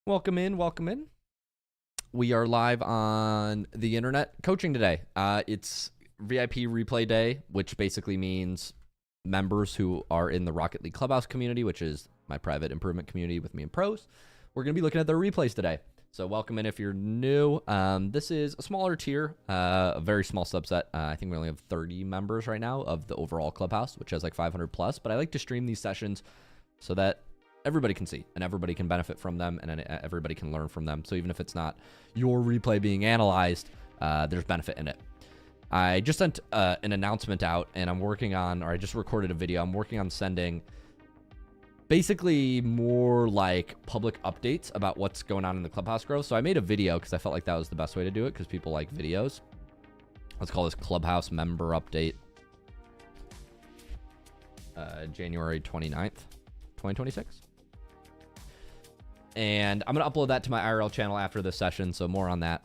Welcome in, welcome in. We are live on the internet coaching today. It's VIP replay day, which basically means members who are in the Rocket League Clubhouse community, which is my private improvement community with me and pros. We're going to be looking at their replays today. So welcome in if you're new. This is a smaller tier, a very small subset. I think we only have 30 members right now of the overall Clubhouse, which has like 500 plus. But I like to stream these sessions so that everybody can see and everybody can benefit from them and everybody can learn from them. So even if it's not your replay being analyzed, there's benefit in it. I just sent an announcement out and I'm working on, or I just recorded a video. I'm working on sending basically more like public updates about what's going on in the Clubhouse growth. So I made a video because I felt like that was the best way to do it because people like videos. Let's call this Clubhouse member update. January 29th, 2026. And I'm going to upload that to my IRL channel after this session, so more on that.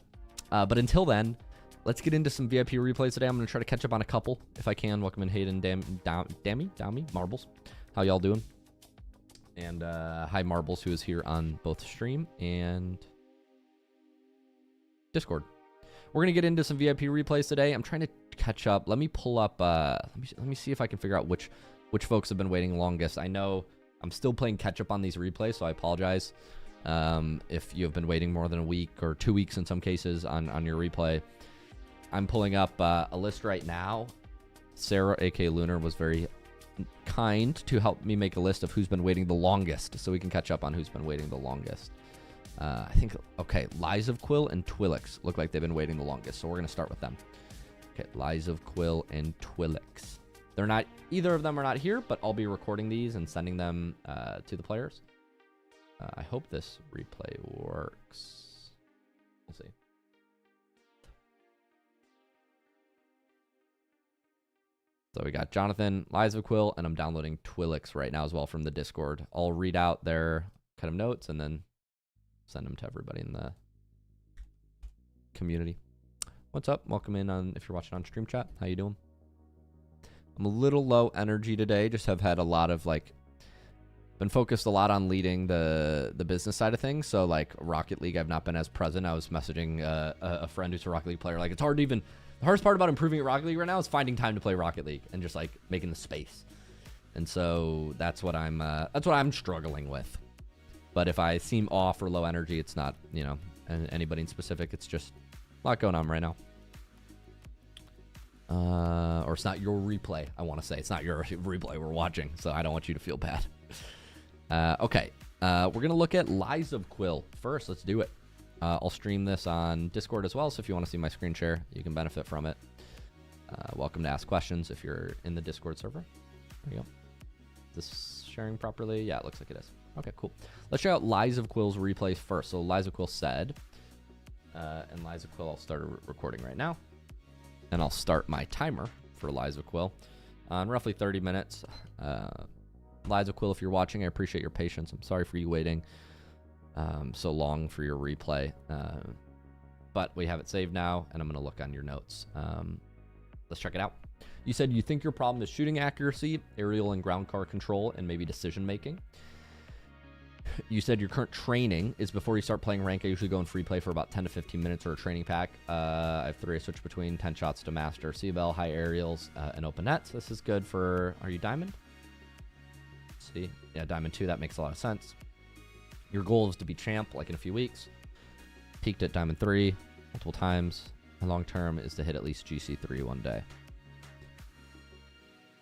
But until then, let's get into some VIP replays today. I'm going to try to catch up on a couple if I can. Welcome in Hayden, Dami, Marbles. How y'all doing? And hi, Marbles, who is here on both stream and Discord. We're going to get into some VIP replays today. I'm trying to catch up. Let me pull up. Let me see if I can figure out which folks have been waiting longest. I know I'm still playing catch up on these replays, so I apologize if you have been waiting more than a week or 2 weeks in some cases on your replay. I'm pulling up a list right now. Sarah, aka Lunar, was very kind to help me make a list of who's been waiting the longest, so we can catch up on who's been waiting the longest. I think, okay, Lies of Quill and Twilix look like they've been waiting the longest, so we're going to start with them. Okay, Lies of Quill and Twilix. They're not, either of them are not here, but I'll be recording these and sending them to the players. I hope this replay works. We'll see. So we got Jonathan, Lies of Quill, and I'm downloading Twilix right now as well from the Discord. I'll read out their kind of notes and then send them to everybody in the community. What's up? Welcome in on if you're watching on stream chat. How you doing? I'm a little low energy today. Just have had a lot of been focused a lot on leading the business side of things. So like Rocket League, I've not been as present. I was messaging a friend who's a Rocket League player. Like it's hard to even, the hardest part about improving at Rocket League right now is finding time to play Rocket League and just like making the space. And so that's what I'm struggling with. But if I seem off or low energy, it's not, you know, anybody in specific. It's just a lot going on right now. Or it's not your replay, I want to say. It's not your replay we're watching, so I don't want you to feel bad. Okay, we're going to look at Lies of Quill first. Let's do it. I'll stream this on Discord as well, so if you want to see my screen share, you can benefit from it. Welcome to ask questions if you're in the Discord server. There you go. Is this sharing properly? Yeah, it looks like it is. Okay, cool. Let's check out Lies of Quill's replays first. So Lies of Quill said, and Lies of Quill, I'll start recording right now. And I'll start my timer for Lies of Quill on roughly 30 minutes. Lies of Quill, if you're watching, I appreciate your patience. I'm sorry for you waiting so long for your replay. But we have it saved now, and I'm going to look on your notes. Let's check it out. You said you think your problem is shooting accuracy, aerial and ground car control, and maybe decision making. You said your current training is before you start playing rank. I usually go in free play for about 10 to 15 minutes or a training pack. I have 3. I switch between 10 shots to master, CBL, high aerials, and open nets. This is good for, are you diamond? Let's see. Yeah, diamond 2. That makes a lot of sense. Your goal is to be champ like in a few weeks. Peaked at diamond 3 multiple times. And long term is to hit at least GC3 one day.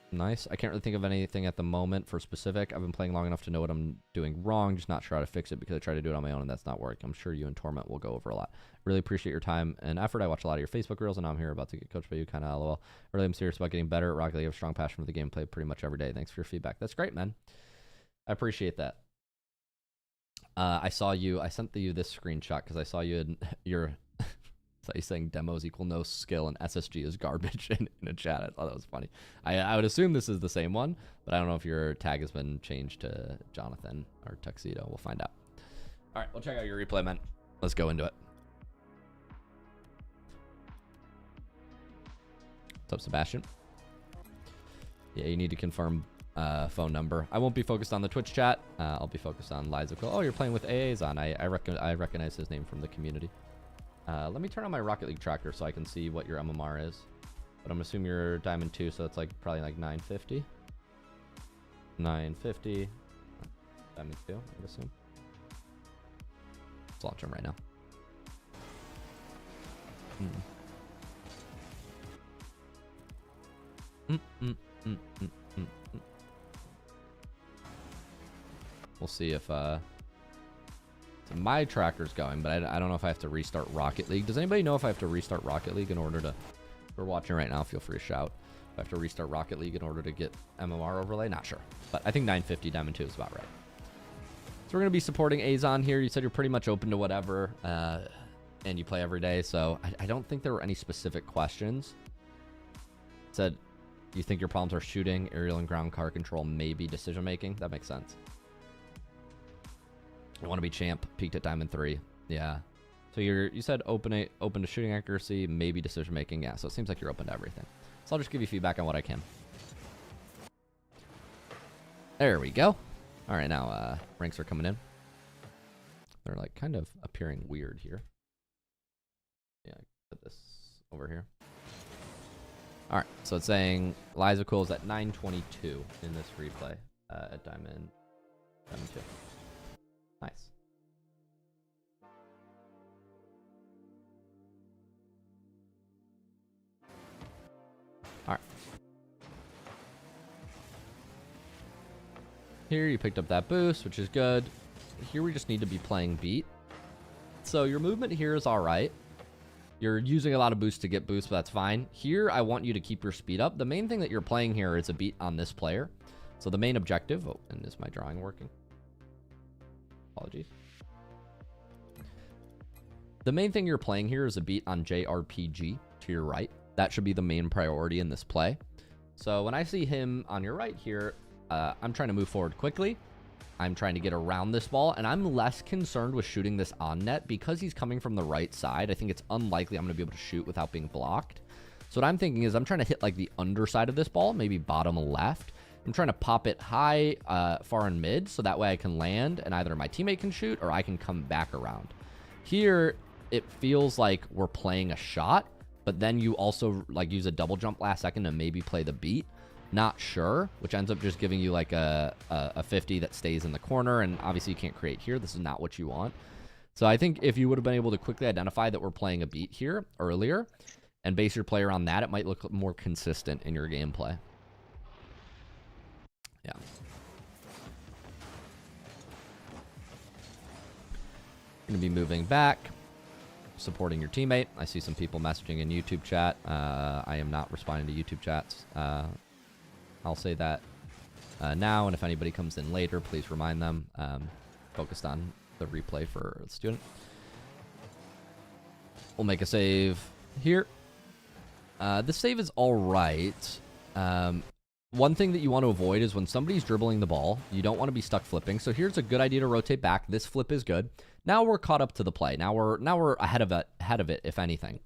Nice. I can't really think of anything at the moment for specific. I've been playing long enough to know what I'm doing wrong, just not sure how to fix it because I try to do it on my own and that's not working. I'm sure you and Torment will go over a lot. Really appreciate your time and effort. I watch a lot of your Facebook reels and now I'm here about to get coached by you, kind of lol. Really, I'm serious about getting better at Rocket League. I have a strong passion for the game, play pretty much every day. Thanks for your feedback. That's great, man. I appreciate that. I saw you. I sent you this screenshot because I saw you in your... So he's saying demos equal no skill and SSG is garbage in a chat. I thought that was funny. I would assume this is the same one, but I don't know if your tag has been changed to Jonathan or Tuxedo. We'll find out. All right, we'll check out your replay, man. Let's go into it. What's up, Sebastian? Yeah, you need to confirm phone number. I won't be focused on the Twitch chat. I'll be focused on Lies of Quill. Oh, you're playing with AA's on. I recognize his name from the community. Let me turn on my Rocket League tracker so I can see what your MMR is. But I'm assuming you're Diamond 2, so it's like probably like 950. 950. Diamond 2, I'd assume. Let's launch him right now. We'll see if my tracker's going, but I don't know if I have to restart Rocket League. Does anybody know if I have to restart Rocket League in order to... If we're watching right now, feel free to shout. If I have to restart Rocket League in order to get MMR overlay, not sure. But I think 950 Diamond 2 is about right. So we're going to be supporting Azon here. You said you're pretty much open to whatever, and you play every day. So I don't think there were any specific questions. It said, you think your problems are shooting, aerial and ground car control, maybe decision making? That makes sense. You want to be champ, peaked at Diamond 3. Yeah. So you said open to shooting accuracy, maybe decision making. Yeah, so it seems like you're open to everything. So I'll just give you feedback on what I can. There we go. All right, now ranks are coming in. They're like kind of appearing weird here. Yeah, put this over here. All right, so it's saying Lies of Quill is at 922 in this replay at Diamond 2. Nice. All right. Here you picked up that boost, which is good. Here we just need to be playing beat. So your movement here is all right. You're using a lot of boost to get boost, but that's fine. Here, I want you to keep your speed up. The main thing that you're playing here is a beat on this player. So the main objective... Oh, and is my drawing working? Apologies. The main thing you're playing here is a beat on JRPG to your right. That should be the main priority in this play. So when I see him on your right here, I'm trying to move forward quickly. I'm trying to get around this ball, and I'm less concerned with shooting this on net because he's coming from the right side. I think it's unlikely I'm going to be able to shoot without being blocked. So what I'm thinking is I'm trying to hit like the underside of this ball, maybe bottom left. I'm trying to pop it high, far and mid, so that way I can land and either my teammate can shoot or I can come back around. Here, it feels like we're playing a shot, but then you also like use a double jump last second and maybe play the beat. Not sure, which ends up just giving you like a 50 that stays in the corner, and obviously you can't create here. This is not what you want. So I think if you would have been able to quickly identify that we're playing a beat here earlier and base your play around that, it might look more consistent in your gameplay. Yeah. Going to be moving back, supporting your teammate. I see some people messaging in YouTube chat. I am not responding to YouTube chats. I'll say that now, and if anybody comes in later, please remind them. Focused on the replay for the student. We'll make a save here. This save is all right. One thing that you want to avoid is when somebody's dribbling the ball, you don't want to be stuck flipping. So here's a good idea to rotate back. This flip is good. Now we're caught up to the play. Now we're ahead of it, if anything.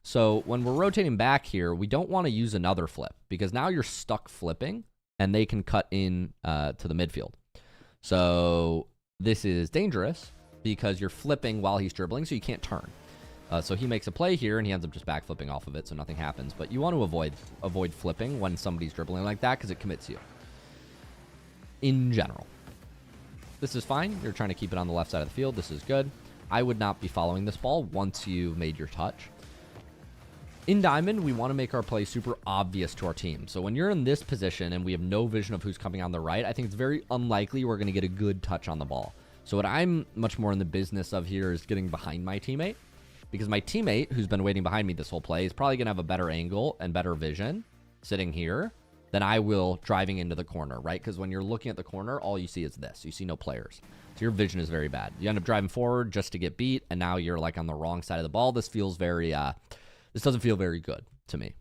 So when we're rotating back here, we don't want to use another flip because now you're stuck flipping and they can cut in to the midfield. So this is dangerous because you're flipping while he's dribbling, so you can't turn. So he makes a play here and he ends up just back flipping off of it, so nothing happens. But you want to avoid flipping when somebody's dribbling like that because it commits you. In general. This is fine. You're trying to keep it on the left side of the field. This is good. I would not be following this ball once you've made your touch. In Diamond, we want to make our play super obvious to our team. So when you're in this position and we have no vision of who's coming on the right, I think it's very unlikely we're going to get a good touch on the ball. So what I'm much more in the business of here is getting behind my teammate. Because my teammate, who's been waiting behind me this whole play, is probably going to have a better angle and better vision sitting here than I will driving into the corner, right? Because when you're looking at the corner, all you see is this. You see no players. So your vision is very bad. You end up driving forward just to get beat, and now you're like on the wrong side of the ball. This feels very... This doesn't feel very good to me.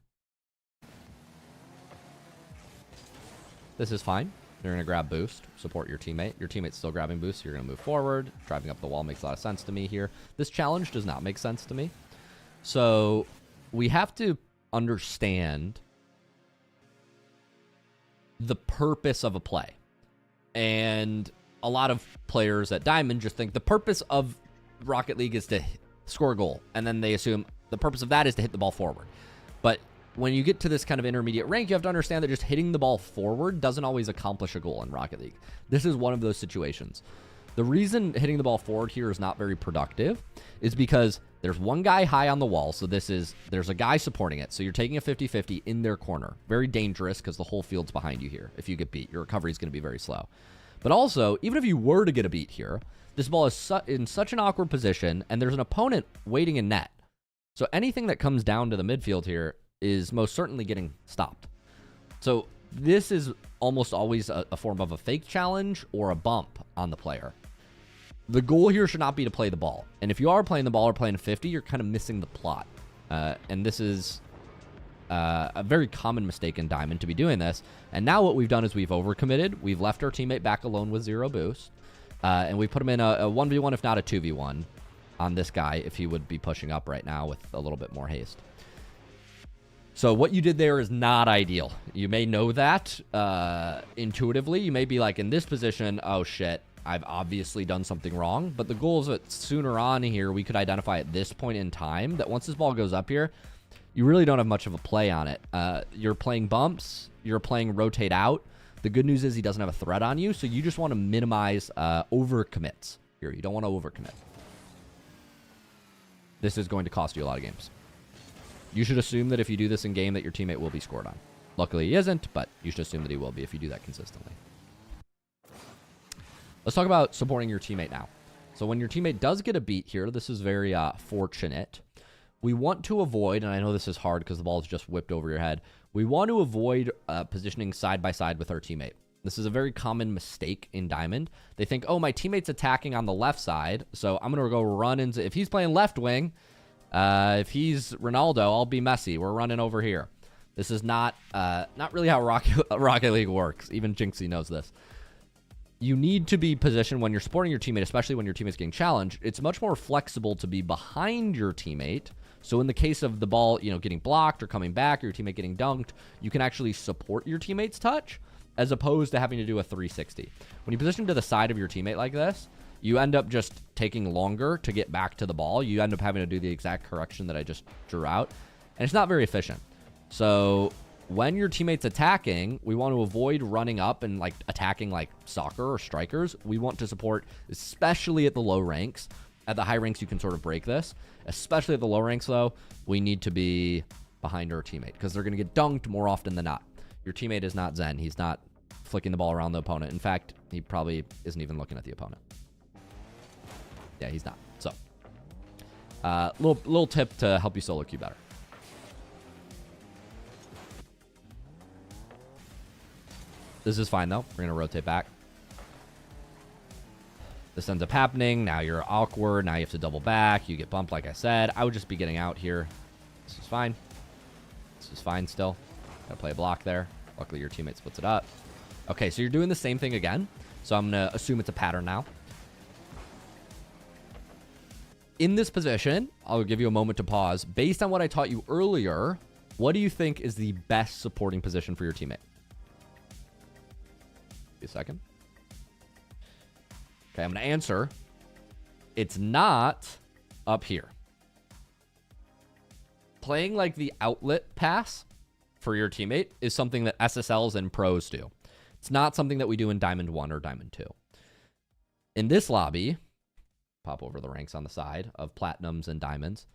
This is fine. You're going to grab boost, support your teammate. Your teammate's still grabbing boost, so you're going to move forward. Driving up the wall makes a lot of sense to me here. This challenge does not make sense to me. So we have to understand the purpose of a play. And a lot of players at Diamond just think the purpose of Rocket League is to score a goal. And then they assume the purpose of that is to hit the ball forward. But when you get to this kind of intermediate rank, you have to understand that just hitting the ball forward doesn't always accomplish a goal in Rocket League. This is one of those situations. The reason hitting the ball forward here is not very productive is because there's one guy high on the wall. So there's a guy supporting it. So you're taking a 50-50 in their corner. Very dangerous because the whole field's behind you here. If you get beat, your recovery is going to be very slow. But also, even if you were to get a beat here, this ball is in such an awkward position and there's an opponent waiting in net. So anything that comes down to the midfield here is most certainly getting stopped. So this is almost always a form of a fake challenge or a bump on the player. The goal here should not be to play the ball. And if you are playing the ball or playing 50, you're kind of missing the plot. And this is a very common mistake in Diamond to be doing this. And now what we've done is we've overcommitted. We've left our teammate back alone with 0 boost. And we put him in a 1v1, if not a 2v1, on this guy if he would be pushing up right now with a little bit more haste. So what you did there is not ideal. You may know that intuitively. You may be like, in this position, oh shit, I've obviously done something wrong. But the goal is that sooner on here, we could identify at this point in time that once this ball goes up here, you really don't have much of a play on it. You're playing bumps. You're playing rotate out. The good news is he doesn't have a threat on you, so you just want to minimize overcommits here. You don't want to overcommit. This is going to cost you a lot of games. You should assume that if you do this in game that your teammate will be scored on. Luckily he isn't, but you should assume that he will be if you do that consistently. Let's talk about supporting your teammate now. So when your teammate does get a beat here, this is very fortunate. We want to avoid, and I know this is hard because the ball is just whipped over your head. We want to avoid positioning side by side with our teammate. This is a very common mistake in Diamond. They think, oh, my teammate's attacking on the left side, so I'm going to go run into... If he's playing left wing, if he's Ronaldo, I'll be Messi. We're running over here. This is not really how Rocket League works. Even Jinxie knows this. You need to be positioned when you're supporting your teammate, especially when your teammate's getting challenged. It's much more flexible to be behind your teammate. So in the case of the ball, getting blocked or coming back, or your teammate getting dunked, you can actually support your teammate's touch as opposed to having to do a 360. When you position to the side of your teammate like this, you end up just taking longer to get back to the ball. You end up having to do the exact correction that I just drew out, and it's not very efficient. So when your teammate's attacking, we want to avoid running up and attacking like soccer or strikers. We want to support, especially at the low ranks. At the high ranks, you can sort of break this. Especially at the low ranks, though, we need to be behind our teammate because they're going to get dunked more often than not. Your teammate is not Zen. He's not flicking the ball around the opponent. In fact, he probably isn't even looking at the opponent. Yeah, he's not. So, little tip to help you solo queue better. This is fine, though. We're going to rotate back. This ends up happening. Now you're awkward. Now you have to double back. You get bumped, like I said. I would just be getting out here. This is fine. This is fine still. Gotta play a block there. Luckily, your teammate splits it up. Okay, so you're doing the same thing again. So I'm going to assume it's a pattern now. In this position, I'll give you a moment to pause. Based on what I taught you earlier, what do you think is the best supporting position for your teammate? A second. Okay, I'm going to answer. It's not up here. Playing like the outlet pass for your teammate is something that SSLs and pros do. It's not something that we do in Diamond 1 or Diamond 2. In this lobby, pop over the ranks on the side of Platinums and Diamonds.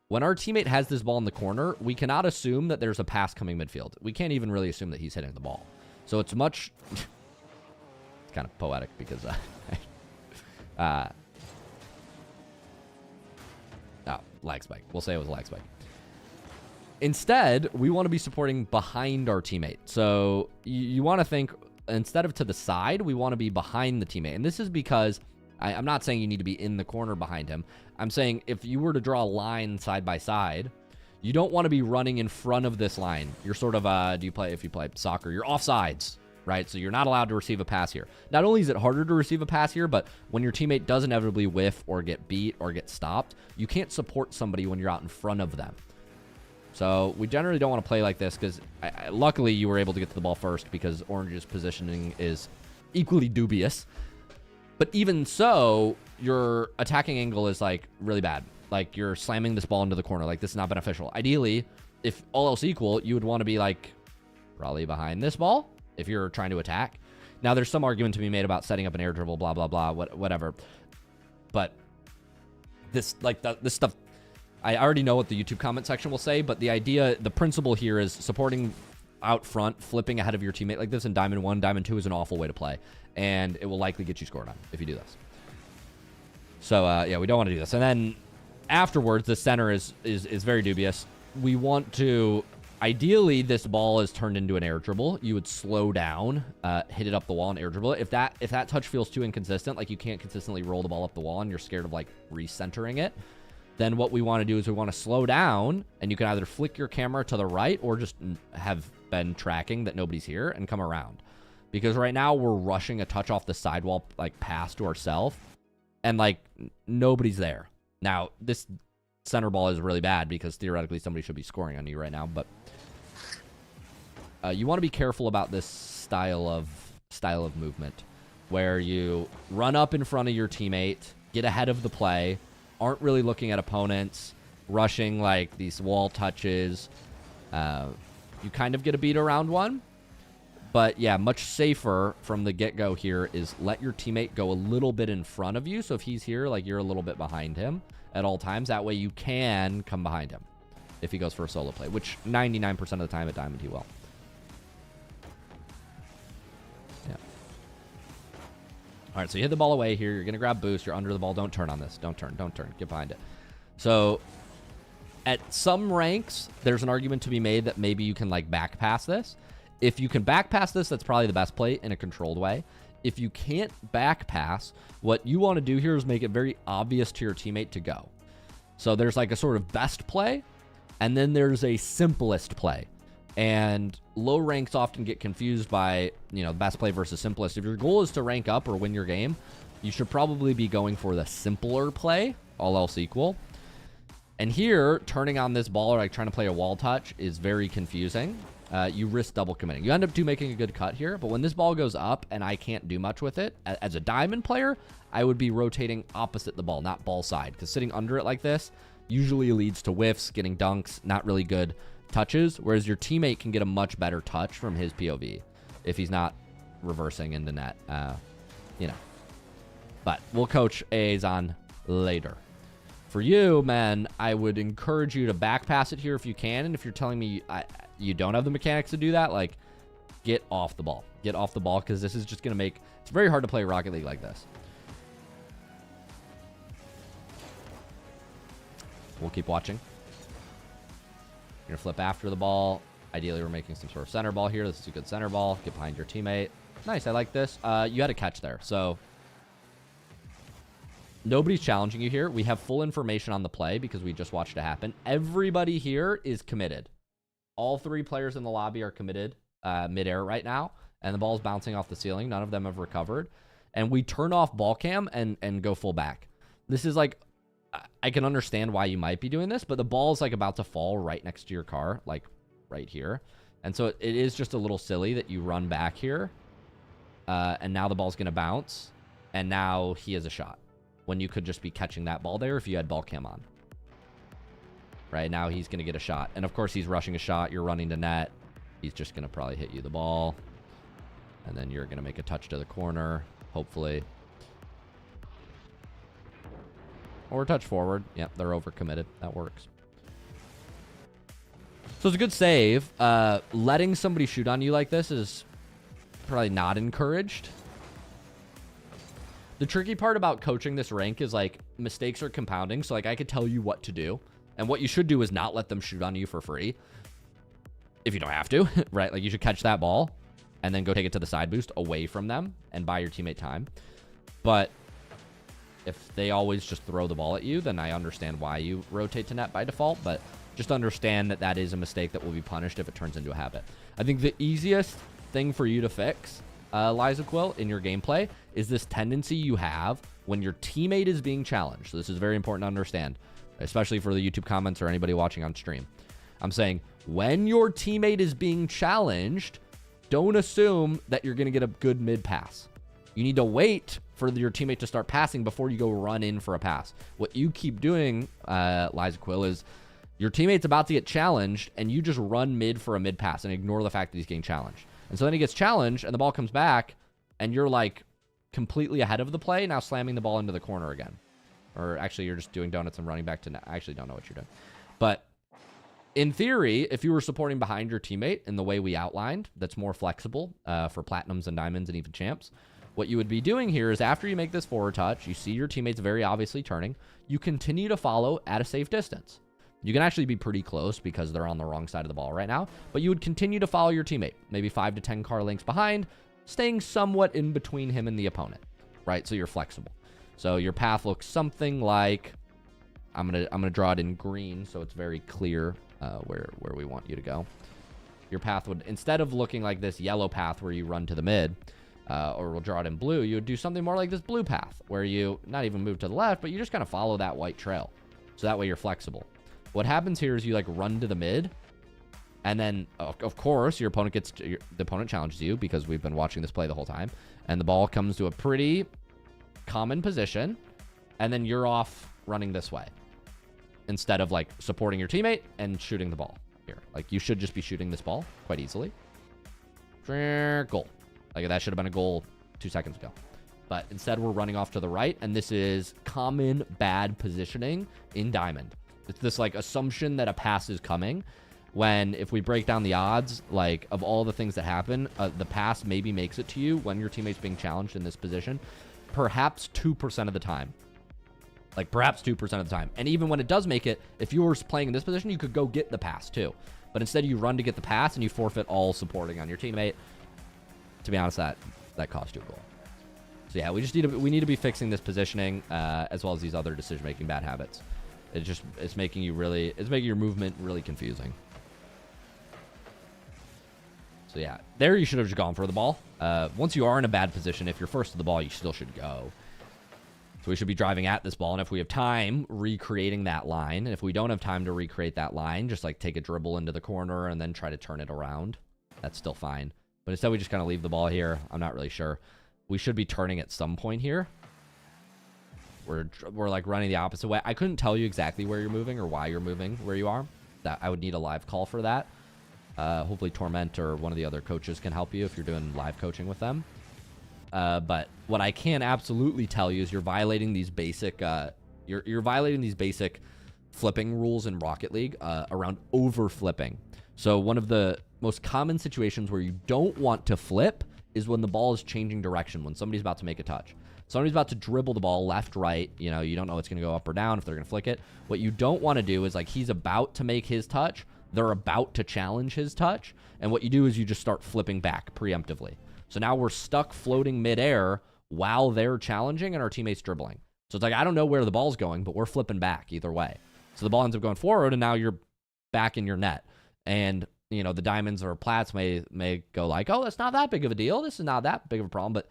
When our teammate has this ball in the corner, we cannot assume that there's a pass coming midfield. We can't even really assume that he's hitting the ball. So it's much... it's kind of poetic because... lag spike. We'll say it was a lag spike. Instead, we want to be supporting behind our teammate. So you want to think, instead of to the side, we want to be behind the teammate. And this is because I'm not saying you need to be in the corner behind him. I'm saying if you were to draw a line side by side, you don't want to be running in front of this line. You're sort of, if you play soccer, you're offsides, right? So you're not allowed to receive a pass here. Not only is it harder to receive a pass here, but when your teammate does inevitably whiff or get beat or get stopped, you can't support somebody when you're out in front of them. So we generally don't want to play like this because luckily you were able to get to the ball first because Orange's positioning is equally dubious. But even so, your attacking angle is like really bad. Like you're slamming this ball into the corner. Like this is not beneficial. Ideally, if all else equal, you would want to be like probably behind this ball if you're trying to attack. Now there's some argument to be made about setting up an air dribble, blah, blah, blah, whatever. But this stuff, I already know what the YouTube comment section will say, but the idea, the principle here is supporting out front, flipping ahead of your teammate like this in Diamond 1, Diamond 2 is an awful way to play. And it will likely get you scored on if you do this. So, yeah, we don't want to do this. And then afterwards, the center is very dubious. We want to, ideally, this ball is turned into an air dribble. You would slow down, hit it up the wall and air dribble it. If that touch feels too inconsistent, like you can't consistently roll the ball up the wall and you're scared of like recentering it, then what we want to do is we want to slow down, and you can either flick your camera to the right or just have been tracking that nobody's here and come around. Because right now we're rushing a touch off the sidewall, like pass to ourselves, and like nobody's there. Now this center ball is really bad because theoretically somebody should be scoring on you right now, but you want to be careful about this style of movement where you run up in front of your teammate, get ahead of the play, aren't really looking at opponents, rushing like these wall touches. You kind of get a beat around one. But yeah, much safer from the get-go here is let your teammate go a little bit in front of you. So if he's here, like you're a little bit behind him at all times. That way you can come behind him if he goes for a solo play, which 99% of the time at Diamond he will. Yeah. All right, so you hit the ball away here. You're going to grab boost. You're under the ball. Don't turn on this. Don't turn. Don't turn. Get behind it. So at some ranks, there's an argument to be made that maybe you can like back pass this. If you can back pass this, that's probably the best play in a controlled way. If you can't back pass, what you want to do here is make it very obvious to your teammate to go. So there's like a sort of best play, and then there's a simplest play. And low ranks often get confused by, you know, best play versus simplest. If your goal is to rank up or win your game, you should probably be going for the simpler play, all else equal. And here, turning on this ball or like trying to play a wall touch is very confusing. You risk double committing. You end up making a good cut here, but when this ball goes up and I can't do much with it, as a diamond player, I would be rotating opposite the ball, not ball side, because sitting under it like this usually leads to whiffs, getting dunks, not really good touches, whereas your teammate can get a much better touch from his POV if he's not reversing into net, you know. But we'll coach A's on later. For you, man, I would encourage you to back pass it here if you can, and if you're telling me you don't have the mechanics to do that, like, get off the ball. Get off the ball, because this is just going to make... It's very hard to play Rocket League like this. We'll keep watching. You're going to flip after the ball. Ideally, we're making some sort of center ball here. This is a good center ball. Get behind your teammate. Nice, I like this. You had a catch there, so... Nobody's challenging you here. We have full information on the play because we just watched it happen. Everybody here is committed. All three players in the lobby are committed midair right now, and the ball's bouncing off the ceiling. None of them have recovered. And we turn off ball cam and go full back. This is like, I can understand why you might be doing this, but the ball's like about to fall right next to your car, like right here. And so it is just a little silly that you run back here, and now the ball's going to bounce, and now he has a shot. When you could just be catching that ball there if you had ball cam on. Right now he's going to get a shot. And of course he's rushing a shot. You're running to net. He's just going to probably hit you the ball. And then you're going to make a touch to the corner, hopefully. Or touch forward. Yep, they're overcommitted. That works. So it's a good save. Letting somebody shoot on you like this is probably not encouraged. The tricky part about coaching this rank is, like, mistakes are compounding. So, like, I could tell you what to do. And what you should do is not let them shoot on you for free. If you don't have to, right? Like, you should catch that ball and then go take it to the side boost away from them and buy your teammate time. But if they always just throw the ball at you, then I understand why you rotate to net by default. But just understand that that is a mistake that will be punished if it turns into a habit. I think the easiest thing for you to fix... Liza Quill, in your gameplay, is this tendency you have when your teammate is being challenged. So this is very important to understand, especially for the YouTube comments or anybody watching on stream. I'm saying when your teammate is being challenged, don't assume that you're going to get a good mid pass. You need to wait for your teammate to start passing before you go run in for a pass. What you keep doing, Liza Quill, is your teammate's about to get challenged, and you just run mid for a mid pass and ignore the fact that he's getting challenged. And so then he gets challenged, and the ball comes back, and you're like completely ahead of the play, now slamming the ball into the corner again. Or actually, you're just doing donuts and running back to... I actually don't know what you're doing. But in theory, if you were supporting behind your teammate in the way we outlined, that's more flexible for platinums and diamonds and even champs, what you would be doing here is after you make this forward touch, you see your teammates very obviously turning, you continue to follow at a safe distance. You can actually be pretty close because they're on the wrong side of the ball right now, but you would continue to follow your teammate, maybe 5 to 10 car lengths behind, staying somewhat in between him and the opponent, right? So you're flexible. So your path looks something like, I'm gonna draw it in green so it's very clear where we want you to go. Your path would, instead of looking like this yellow path where you run to the mid, or we'll draw it in blue, you would do something more like this blue path where you not even move to the left, but you just kind of follow that white trail. So that way you're flexible. What happens here is you like run to the mid, and then of course your opponent the opponent challenges you because we've been watching this play the whole time, and the ball comes to a pretty common position, and then you're off running this way instead of like supporting your teammate and shooting the ball here. Like you should just be shooting this ball quite easily. Goal. Like that should have been a goal 2 seconds ago. But instead we're running off to the right, and this is common bad positioning in Diamond. It's this like assumption that a pass is coming when, if we break down the odds, like of all the things that happen, the pass maybe makes it to you when your teammate's being challenged in this position, perhaps 2% of the time. Like perhaps 2% of the time. And even when it does make it, if you were playing in this position, you could go get the pass too. But instead you run to get the pass and you forfeit all supporting on your teammate. To be honest, that cost you a goal. So yeah, we need to be fixing this positioning as well as these other decision-making bad habits. It's making your movement really confusing. So yeah, there you should have just gone for the ball. Once you are in a bad position, if you're first to the ball, you still should go. So we should be driving at this ball, and if we have time, recreating that line. And if we don't have time to recreate that line, just like take a dribble into the corner and then try to turn it around. That's still fine. But instead we just kind of leave the ball here. I'm not really sure. We should be turning at some point here. We're like running the opposite way. I couldn't tell you exactly where you're moving or why you're moving where you are. That I would need a live call for that. Hopefully Torment or one of the other coaches can help you if you're doing live coaching with them. But what I can absolutely tell you is you're violating these basic you're violating these basic flipping rules in Rocket League around over flipping. So one of the most common situations where you don't want to flip is when the ball is changing direction, when somebody's about to make a touch. Somebody's about to dribble the ball left, right. You know, you don't know it's going to go up or down, if they're going to flick it. What you don't want to do is like he's about to make his touch. They're about to challenge his touch. And what you do is you just start flipping back preemptively. So now we're stuck floating midair while they're challenging and our teammate's dribbling. So it's like, I don't know where the ball's going, but we're flipping back either way. So the ball ends up going forward, and now you're back in your net. And, you know, the diamonds or plats may go like, oh, that's not that big of a deal. This is not that big of a problem. But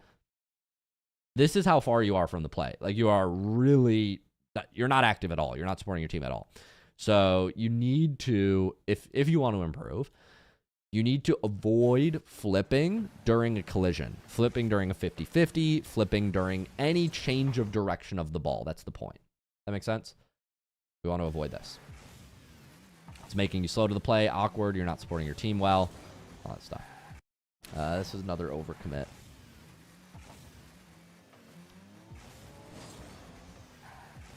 this is how far you are from the play. Like, you are really, you're not active at all. You're not supporting your team at all. So you need to, if you want to improve, you need to avoid flipping during a collision, flipping during a 50-50, flipping during any change of direction of the ball. That's the point. That makes sense? We want to avoid this. It's making you slow to the play, awkward, you're not supporting your team well, all that stuff. This is another overcommit.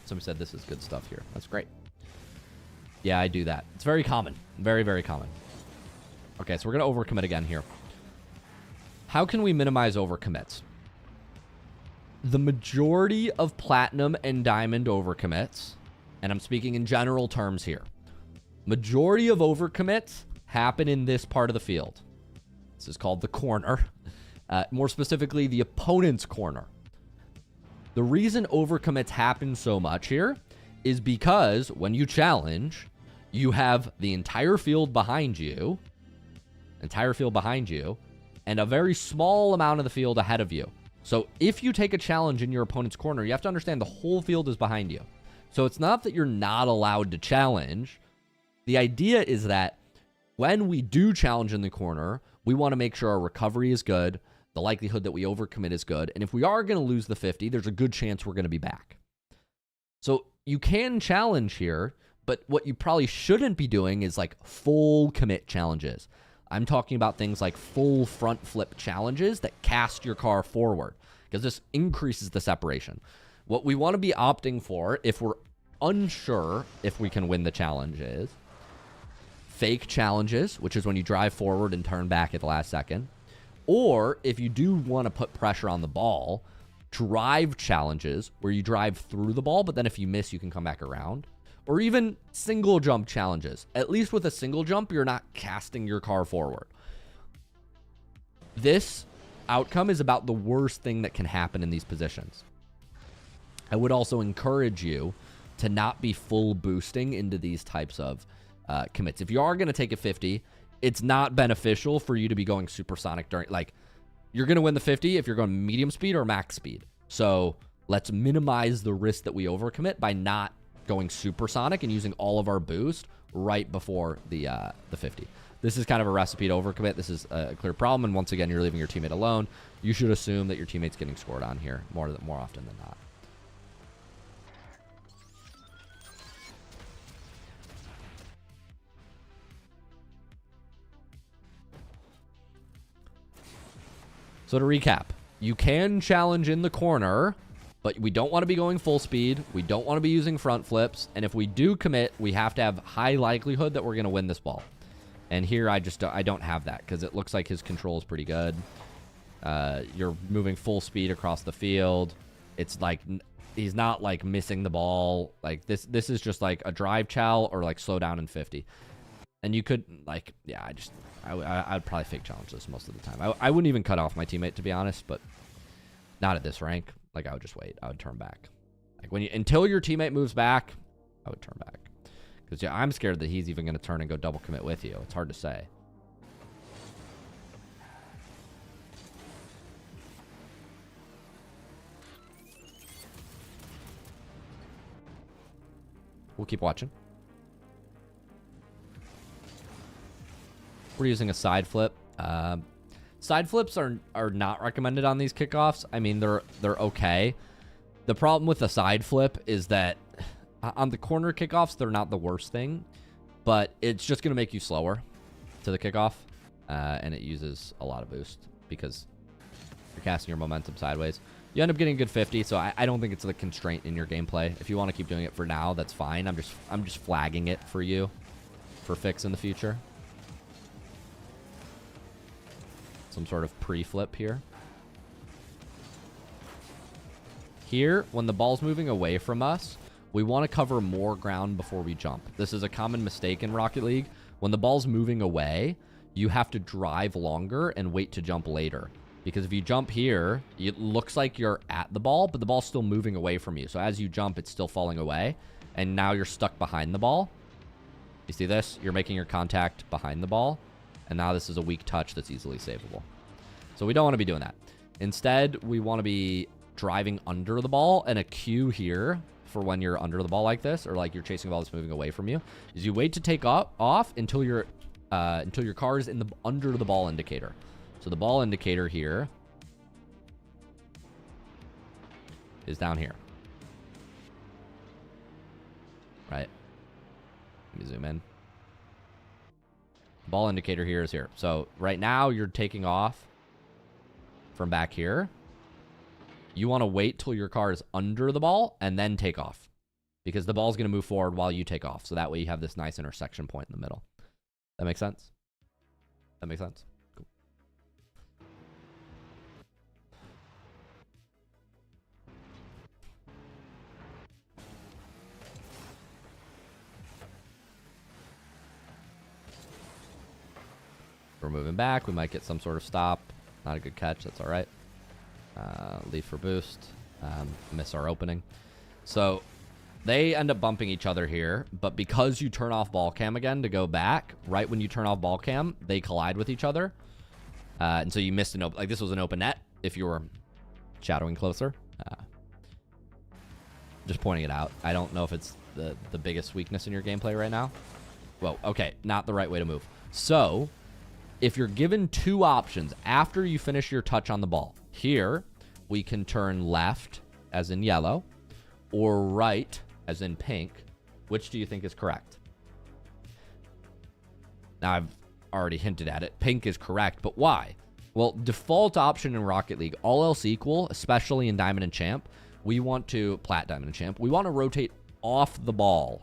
Somebody said this is good stuff here. That's great. Yeah, I do that. It's very common. Very, very common. Okay, so we're going to overcommit again here. How can we minimize overcommits? The majority of platinum and diamond overcommits, and I'm speaking in general terms here, majority of overcommits happen in this part of the field. This is called the corner. More specifically, the opponent's corner. The reason overcommits happen so much here is because when you challenge, you have the entire field behind you, and a very small amount of the field ahead of you. So if you take a challenge in your opponent's corner, you have to understand the whole field is behind you. So it's not that you're not allowed to challenge. the idea is that when we do challenge in the corner, we want to make sure our recovery is good, the likelihood that we overcommit is good, and if we are going to lose the 50, there's a good chance we're going to be back. So you can challenge here, but what you probably shouldn't be doing is like full commit challenges. I'm talking about things like full front flip challenges that cast your car forward, because this increases the separation. What we want to be opting for, if we're unsure if we can win the challenge, is fake challenges, which is when you drive forward and turn back at the last second. Or if you do want to put pressure on the ball, drive challenges where you drive through the ball, but then if you miss, you can come back around. Or even single jump challenges. At least with a single jump, you're not casting your car forward. This outcome is about the worst thing that can happen in these positions. I would also encourage you to not be full boosting into these types of commits. If you are going to take a 50, it's not beneficial for you to be going supersonic during, like, you're going to win the 50 if you're going medium speed or max speed. So let's minimize the risk that we overcommit by not going supersonic and using all of our boost right before the 50. This is kind of a recipe to overcommit. This is a clear problem, and once again, you're leaving your teammate alone. You should assume that your teammate's getting scored on here more often than not. So to recap, you can challenge in the corner, but we don't want to be going full speed. We don't want to be using front flips. And if we do commit, we have to have high likelihood that we're going to win this ball. And here I don't have that because it looks like his control is pretty good. You're moving full speed across the field. It's like he's not like missing the ball. Like this is just like a drive chow or like slow down in 50. And you could like, yeah, I'd probably fake challenge this most of the time. I wouldn't even cut off my teammate, to be honest, but not at this rank. Like, I would just wait. I would turn back. Like, until your teammate moves back, I would turn back. Because, yeah, I'm scared that he's even going to turn and go double commit with you. It's hard to say. We'll keep watching. We're using a side flip. Side flips are not recommended on these kickoffs. I mean, they're okay. The problem with the side flip is that on the corner kickoffs, they're not the worst thing, but it's just going to make you slower to the kickoff, and it uses a lot of boost because you're casting your momentum sideways. You end up getting a good 50, so I don't think it's a constraint in your gameplay. If you want to keep doing it for now, that's fine. I'm just flagging it for you for fix in the future. Some sort of pre-flip here. Here, when the ball's moving away from us, we want to cover more ground before we jump. This is a common mistake in Rocket League. When the ball's moving away, you have to drive longer and wait to jump later. Because if you jump here, it looks like you're at the ball, but the ball's still moving away from you. So as you jump, it's still falling away. And now you're stuck behind the ball. You see this? You're making your contact behind the ball. And now this is a weak touch that's easily savable. So we don't want to be doing that. Instead, we want to be driving under the ball, and a cue here for when you're under the ball like this, or like you're chasing a ball that's moving away from you, is you wait to take off until your car is in the under the ball indicator. So the ball indicator here is down here. Right? Let me zoom in. Ball indicator here is here. So right now you're taking off from back here. You want to wait till your car is under the ball and then take off, because the ball is going to move forward while you take off. So that way you have this nice intersection point in the middle. That makes sense? That makes sense? Cool. We're moving back. We might get some sort of stop. Not a good catch. That's all right. Leave for boost. Miss our opening. So they end up bumping each other here, but because you turn off ball cam again to go back, right when you turn off ball cam, they collide with each other. And so you missed an open, like this was an open net if you were shadowing closer. Just pointing it out. I don't know if it's the biggest weakness in your gameplay right now. Well, okay, not the right way to move. So if you're given two options after you finish your touch on the ball, here we can turn left, as in yellow, or right, as in pink. Which do you think is correct? Now, I've already hinted at it. Pink is correct, but why? Well, default option in Rocket League, all else equal, especially in Diamond and Champ, we want to, Plat, Diamond, and Champ, we want to rotate off the ball.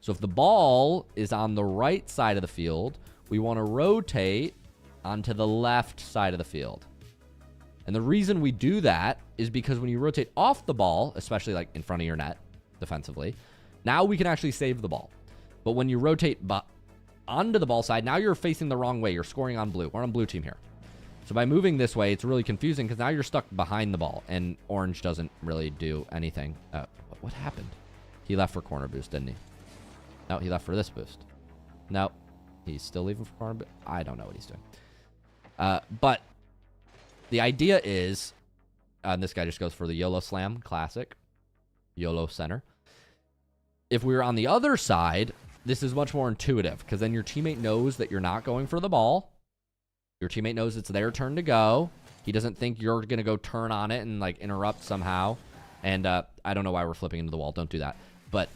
So if the ball is on the right side of the field, we want to rotate onto the left side of the field. And the reason we do that is because when you rotate off the ball, especially like in front of your net defensively, now we can actually save the ball. But when you rotate onto the ball side, now you're facing the wrong way. You're scoring on blue. We're on blue team here. So by moving this way, it's really confusing because now you're stuck behind the ball, and orange doesn't really do anything. What happened? He left for corner boost, didn't he? No, he left for this boost. No, he's still leaving for corner boost. I don't know what he's doing. But the idea is, and this guy just goes for the YOLO slam, classic. YOLO center. If we were on the other side, this is much more intuitive because then your teammate knows that you're not going for the ball. Your teammate knows it's their turn to go. He doesn't think you're going to go turn on it and like interrupt somehow. And I don't know why we're flipping into the wall. Don't do that. But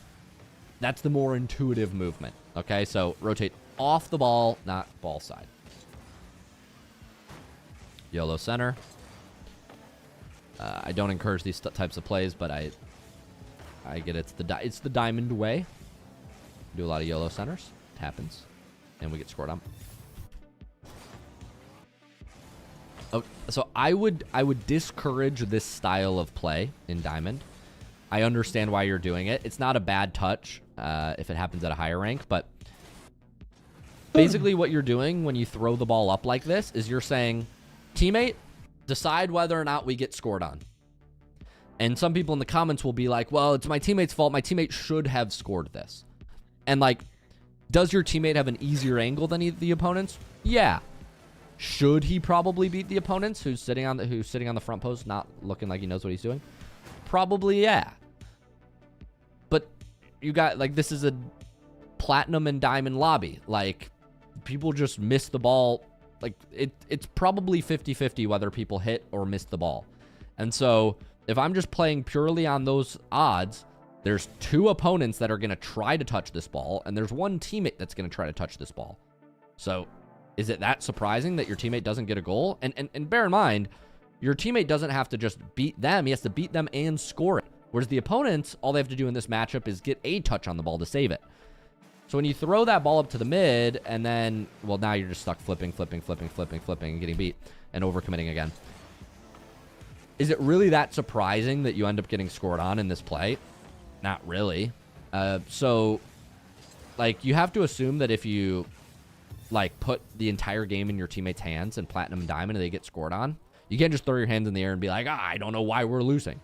that's the more intuitive movement. Okay, so rotate off the ball, not ball side. YOLO center. I don't encourage these types of plays, but I get it's the diamond way. Do a lot of YOLO centers. It happens. And we get scored on. Oh, so I would discourage this style of play in Diamond. I understand why you're doing it. It's not a bad touch if it happens at a higher rank, but basically what you're doing when you throw the ball up like this is you're saying, teammate, decide whether or not we get scored on. And some people in the comments will be like, well, it's my teammate's fault. My teammate should have scored this. And like, does your teammate have an easier angle than the opponents? Yeah. Should he probably beat the opponents who's sitting on the front post, not looking like he knows what he's doing? Probably, yeah. But you got, like, this is a platinum and diamond lobby. Like, people just miss the ball. Like, it's probably 50-50 whether people hit or miss the ball. And so if I'm just playing purely on those odds, there's two opponents that are going to try to touch this ball, and there's one teammate that's going to try to touch this ball. So is it that surprising that your teammate doesn't get a goal? And bear in mind, your teammate doesn't have to just beat them. He has to beat them and score it. Whereas the opponents, all they have to do in this matchup is get a touch on the ball to save it. So when you throw that ball up to the mid, and then, well, now you're just stuck flipping, and getting beat, and overcommitting again. Is it really that surprising that you end up getting scored on in this play? Not really. So, like, you have to assume that if you, like, put the entire game in your teammate's hands in Platinum and Diamond and they get scored on, you can't just throw your hands in the air and be like, I don't know why we're losing.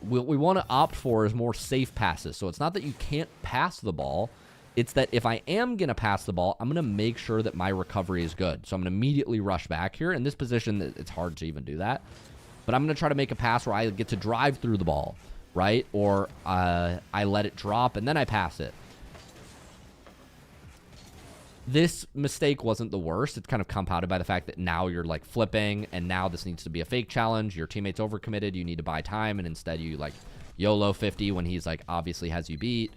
What we want to opt for is more safe passes. So it's not that you can't pass the ball. It's that if I am going to pass the ball, I'm going to make sure that my recovery is good. So I'm going to immediately rush back here. In this position, it's hard to even do that. But I'm going to try to make a pass where I get to drive through the ball, right? Or I let it drop and then I pass it. This mistake wasn't the worst. It's kind of compounded by the fact that now you're like flipping and now this needs to be a fake challenge. Your teammate's overcommitted. You need to buy time and instead you like YOLO 50 when he's like obviously has you beat.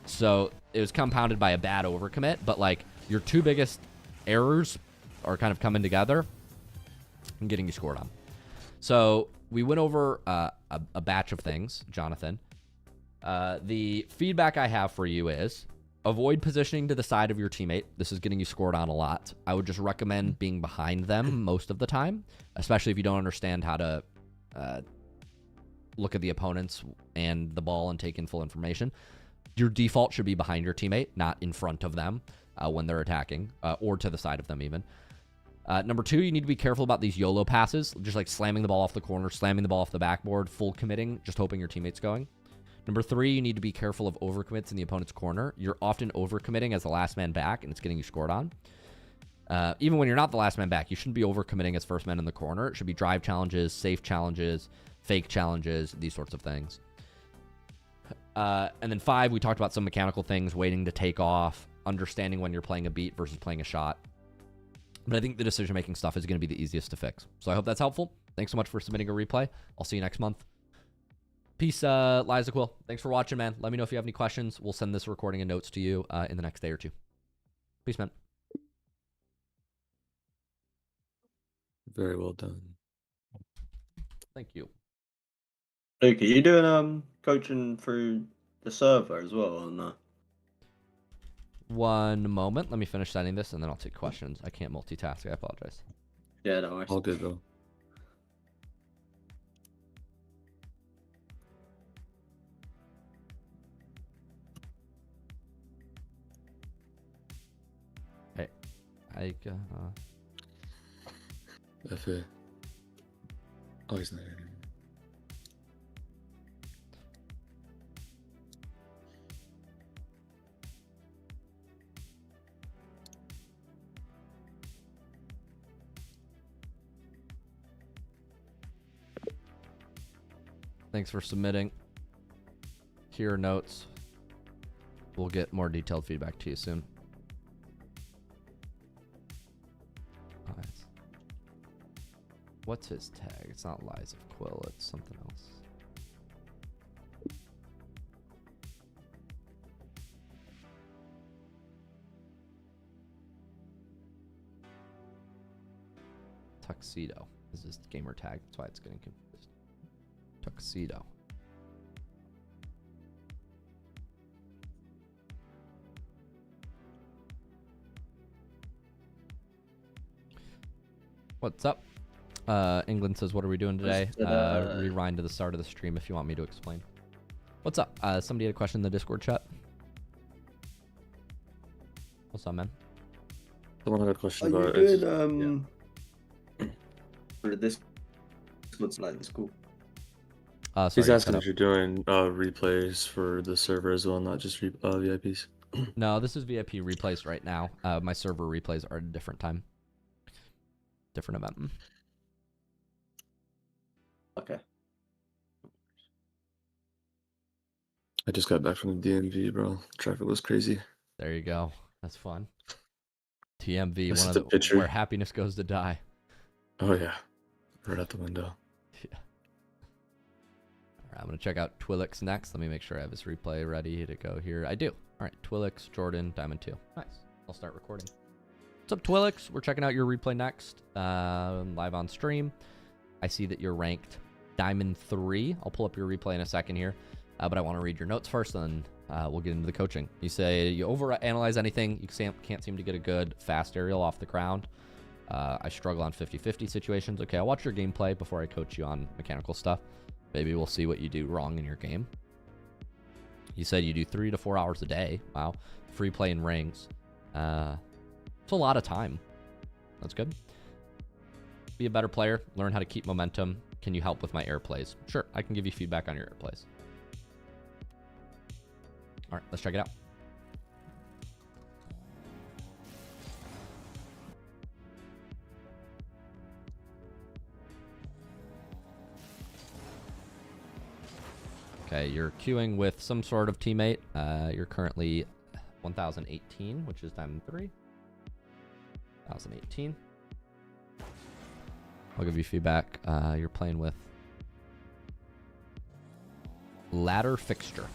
So it was compounded by a bad overcommit, but like your two biggest errors are kind of coming together and getting you scored on. So we went over a batch of things, Jonathan. The feedback I have for you is avoid positioning to the side of your teammate. This is getting you scored on a lot. I would just recommend being behind them most of the time, especially if you don't understand how to look at the opponents and the ball and take in full information. Your default should be behind your teammate, not in front of them when they're attacking, or to the side of them even. Number two, you need to be careful about these YOLO passes, just like slamming the ball off the corner, slamming the ball off the backboard, full committing, just hoping your teammate's going. Number three, you need to be careful of overcommits in the opponent's corner. You're often overcommitting as the last man back, and it's getting you scored on. Even when you're not the last man back, you shouldn't be overcommitting as first man in the corner. It should be drive challenges, safe challenges, fake challenges, these sorts of things. And then five, we talked about some mechanical things, waiting to take off. understanding when you're playing a beat versus playing a shot. But I think the decision-making stuff is going to be the easiest to fix. So I hope that's helpful. Thanks so much for submitting a replay. I'll see you next month. Peace, Liza Quill. Thanks for watching, man. Let me know if you have any questions. We'll send this recording and notes to you in the next day or two. Peace, man. Very well done. Thank you. Luke, are you doing coaching through the server as well or not? One moment. Let me finish sending this, and then I'll take questions. I can't multitask. I apologize. Yeah, no worries. All good, though. Hey, I FA. Oh, he's not here anymore. Thanks for submitting. Here are notes. We'll get more detailed feedback to you soon. Nice. What's his tag? It's not Lies of Quill, it's something else. Tuxedo is his gamer tag. That's why it's getting confused. Tuxedo. What's up? England says, what are we doing today? Rewind to the start of the stream if you want me to explain. What's up? Somebody had a question in the Discord chat. What's up, man? Someone had a question Are about you doing for this? Looks like the school. Sorry, he's asking if you're doing replays for the server as well, not just VIPs. No, this is VIP replays right now. My server replays are at a different time. Different event. Okay. I just got back from the DMV, bro. Traffic was crazy. There you go. That's fun. TMV, This one is of the the picture. where happiness goes to die. Oh yeah, right out the window. Yeah. All right, I'm gonna check out Twilix next. Let me make sure I have his replay ready to go here. I do. All right, Twilix, Jordan, Diamond 2. Nice. I'll start recording. What's up, Twilix? We're checking out your replay next. Live on stream. I see that you're ranked Diamond 3. I'll pull up your replay in a second here. But I want to read your notes first, and we'll get into the coaching. You say you overanalyze anything. You can't seem to get a good fast aerial off the ground. I struggle on 50-50 situations. Okay, I'll watch your gameplay before I coach you on mechanical stuff. Maybe we'll see what you do wrong in your game. You said you do 3 to 4 hours a day. Wow. Free play in rings. It's a lot of time. That's good. Be a better player. Learn how to keep momentum. Can you help with my air plays? Sure, I can give you feedback on your air plays. All right, let's check it out. Okay, you're queuing with some sort of teammate. You're currently 1018, which is Diamond 3. 1018. I'll give you feedback. You're playing with Ladder Fixture.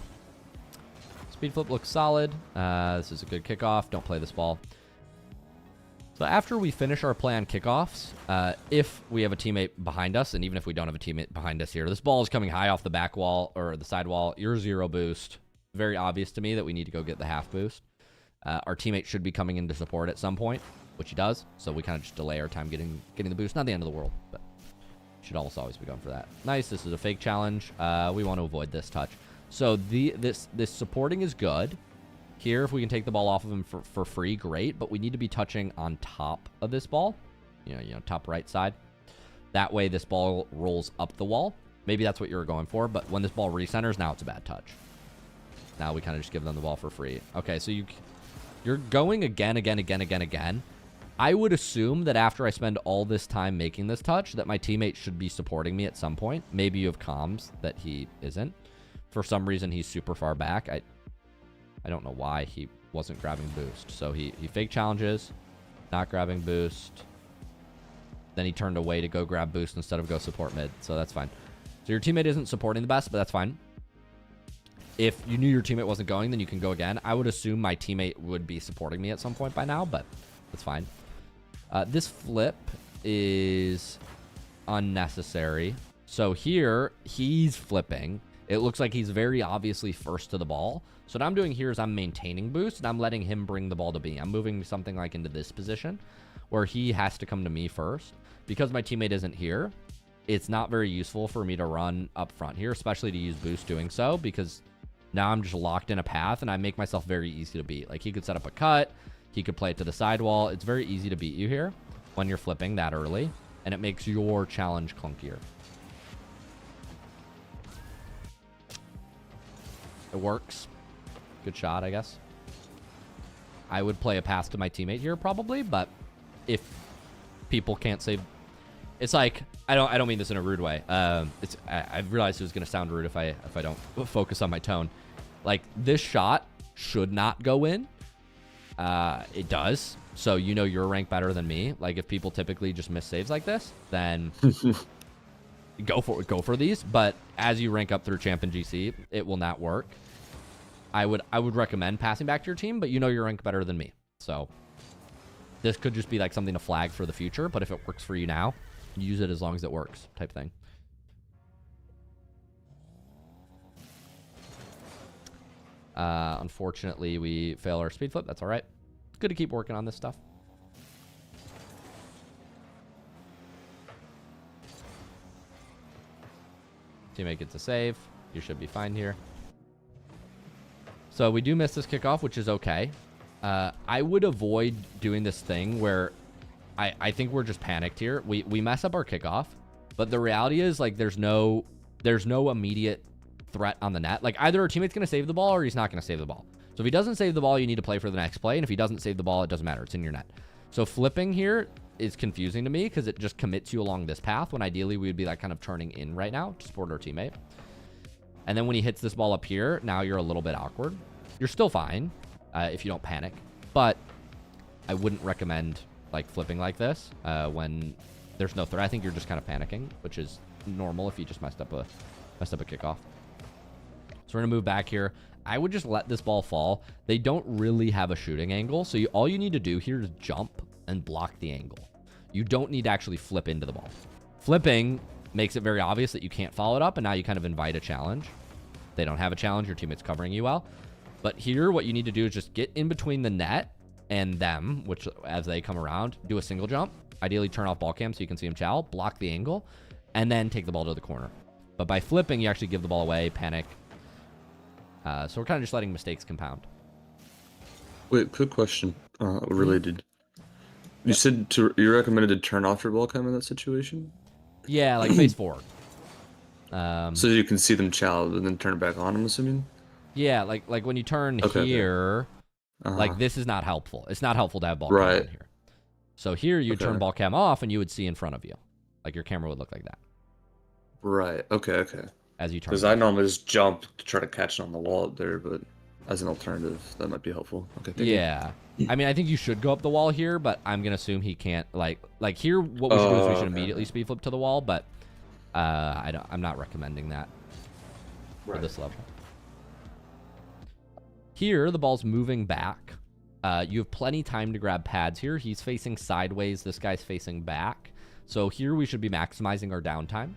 Speed flip looks solid. This is a good kickoff. Don't play this ball. So after we finish our play on kickoffs, if we have a teammate behind us, and even if we don't have a teammate behind us here, this ball is coming high off the back wall or the side wall. You're 0 boost. Very obvious to me that we need to go get the half boost. Our teammate should be coming in to support at some point, which he does. So we kind of just delay our time getting the boost. Not the end of the world, but should almost always be going for that. Nice. This is a fake challenge. We want to avoid this touch. So this supporting is good. Here, if we can take the ball off of him for free, great. But we need to be touching on top of this ball. You know, top right side. That way this ball rolls up the wall. Maybe that's what you were going for. But when this ball recenters, now it's a bad touch. Now we kind of just give them the ball for free. Okay, so you're going again. I would assume that after I spend all this time making this touch, that my teammate should be supporting me at some point. Maybe you have comms that he isn't. For some reason, he's super far back. I don't know why he wasn't grabbing boost. So he fake challenges, not grabbing boost. Then he turned away to go grab boost instead of go support mid. So that's fine. So your teammate isn't supporting the best, but that's fine. If you knew your teammate wasn't going, then you can go again. I would assume my teammate would be supporting me at some point by now, but that's fine. This flip is unnecessary. So here, he's flipping. It looks like he's very obviously first to the ball. So what I'm doing here is I'm maintaining boost, and I'm letting him bring the ball to me. I'm moving something like into this position where he has to come to me first. Because my teammate isn't here, it's not very useful for me to run up front here, especially to use boost doing so, because now I'm just locked in a path, and I make myself very easy to beat. Like, he could set up a cut. He could play it to the sidewall. It's very easy to beat you here when you're flipping that early, and it makes your challenge clunkier. It works. Good shot, I guess. I would play a pass to my teammate here probably, but if people can't save, it's like, I don't mean this in a rude way. I realized it was going to sound rude if I don't focus on my tone. Like, this shot should not go in. It does. So you know your rank better than me. Like, if people typically just miss saves like this, then go for these. But as you rank up through Champ and GC, it will not work. I would recommend passing back to your team, but you know your rank better than me. So this could just be like something to flag for the future, but if it works for you now, use it as long as it works, type thing. Unfortunately, we fail our speed flip. That's all right. Good to keep working on this stuff. Teammate gets a save. You should be fine here. So we do miss this kickoff, which is okay. I would avoid doing this thing where I think we're just panicked here. We mess up our kickoff, but the reality is, like, there's no immediate threat on the net. Like, either our teammate's going to save the ball or he's not going to save the ball. So if he doesn't save the ball, you need to play for the next play. And if he doesn't save the ball, it doesn't matter. It's in your net. So flipping here is confusing to me because it just commits you along this path when ideally we would be like kind of turning in right now to support our teammate. And then when he hits this ball up here, now you're a little bit awkward. You're still fine if you don't panic, but I wouldn't recommend like flipping like this when there's no threat. I think you're just kind of panicking, which is normal if you just messed up a kickoff. So we're gonna move back here. I would just let this ball fall. They don't really have a shooting angle, so all you need to do here is jump and block the angle. You don't need to actually flip into the ball. Flipping makes it very obvious that you can't follow it up, and now you kind of invite a challenge. They don't have a challenge. Your teammate's covering you well. But here, what you need to do is just get in between the net and them, which as they come around, do a single jump. Ideally, turn off ball cam so you can see them chow, block the angle, and then take the ball to the corner. But by flipping, you actually give the ball away, panic. So we're kind of just letting mistakes compound. Wait, quick question. Related. You said you recommended to turn off your ball cam in that situation? Yeah, like face forward. So you can see them chow and then turn it back on, I'm assuming? Yeah, like when you turn here, like this is not helpful. It's not helpful to have ball cam on here. So here you turn ball cam off and you would see in front of you. Like your camera would look like that. Right. Okay. As you turn. Because I normally just jump to try to catch it on the wall up there, but as an alternative, that might be helpful. Okay. Thank you. I mean, I think you should go up the wall here, but I'm gonna assume he can't. Like here, what we should do is we should immediately speed flip to the wall, but I'm not recommending that for this level. Here, the ball's moving back. You have plenty time to grab pads here. He's facing sideways. This guy's facing back. So here we should be maximizing our downtime.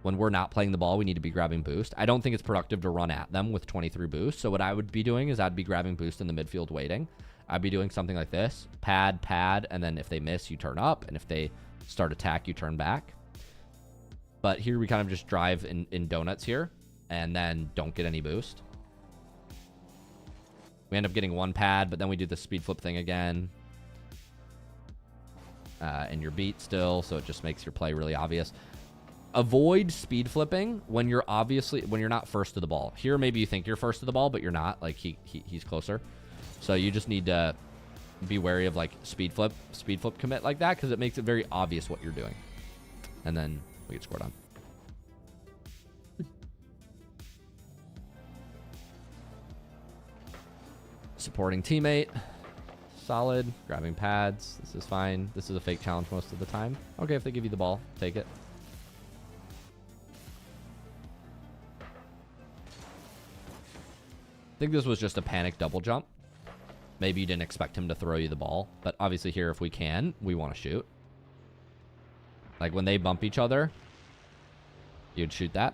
When we're not playing the ball, we need to be grabbing boost. I don't think it's productive to run at them with 23 boost. So what I would be doing is I'd be grabbing boost in the midfield waiting. I'd be doing something like this. Pad, and then if they miss, you turn up. And if they start attack, you turn back. But here we kind of just drive in donuts here and then don't get any boost. We end up getting one pad, but then we do the speed flip thing again. And you're beat still, so it just makes your play really obvious. Avoid speed flipping when you're not first to the ball. Here, maybe you think you're first to the ball, but you're not. Like he's closer. So you just need to be wary of like speed flip commit like that, because it makes it very obvious what you're doing. And then we get scored on. supporting teammate. Solid. Grabbing pads. This is fine. This is a fake challenge most of the time. Okay, if they give you the ball, take it. I think this was just a panic double jump. Maybe you didn't expect him to throw you the ball. But obviously here, if we can, we want to shoot. Like when they bump each other, you'd shoot that.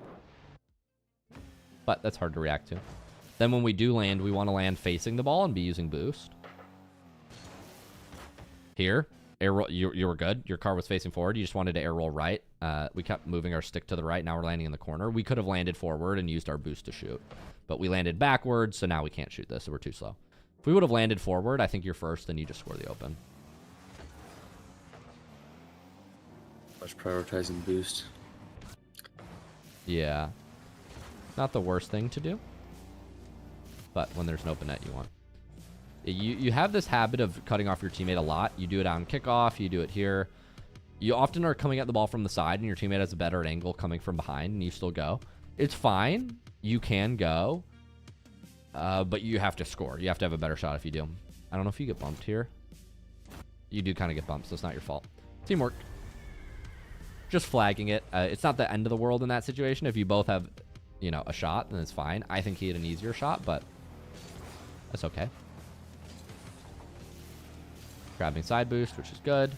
But that's hard to react to. Then when we do land, we want to land facing the ball and be using boost. Here, air roll, you were good. Your car was facing forward. You just wanted to air roll right. We kept moving our stick to the right. Now we're landing in the corner. We could have landed forward and used our boost to shoot. But we landed backwards, so now we can't shoot this, so we're too slow. If we would have landed forward, I think you're first, and you just score the open. Much prioritizing boost. Yeah. Not the worst thing to do. But when there's an open net, you want. You have this habit of cutting off your teammate a lot. You do it on kickoff. You do it here. You often are coming at the ball from the side, and your teammate has a better angle coming from behind, and you still go. It's fine. You can go. But you have to score. You have to have a better shot if you do. I don't know if you get bumped here. You do kind of get bumped, so it's not your fault. Teamwork. Just flagging it. It's not the end of the world in that situation. If you both have, you know, a shot, then it's fine. I think he had an easier shot, but that's okay. Grabbing side boost, which is good.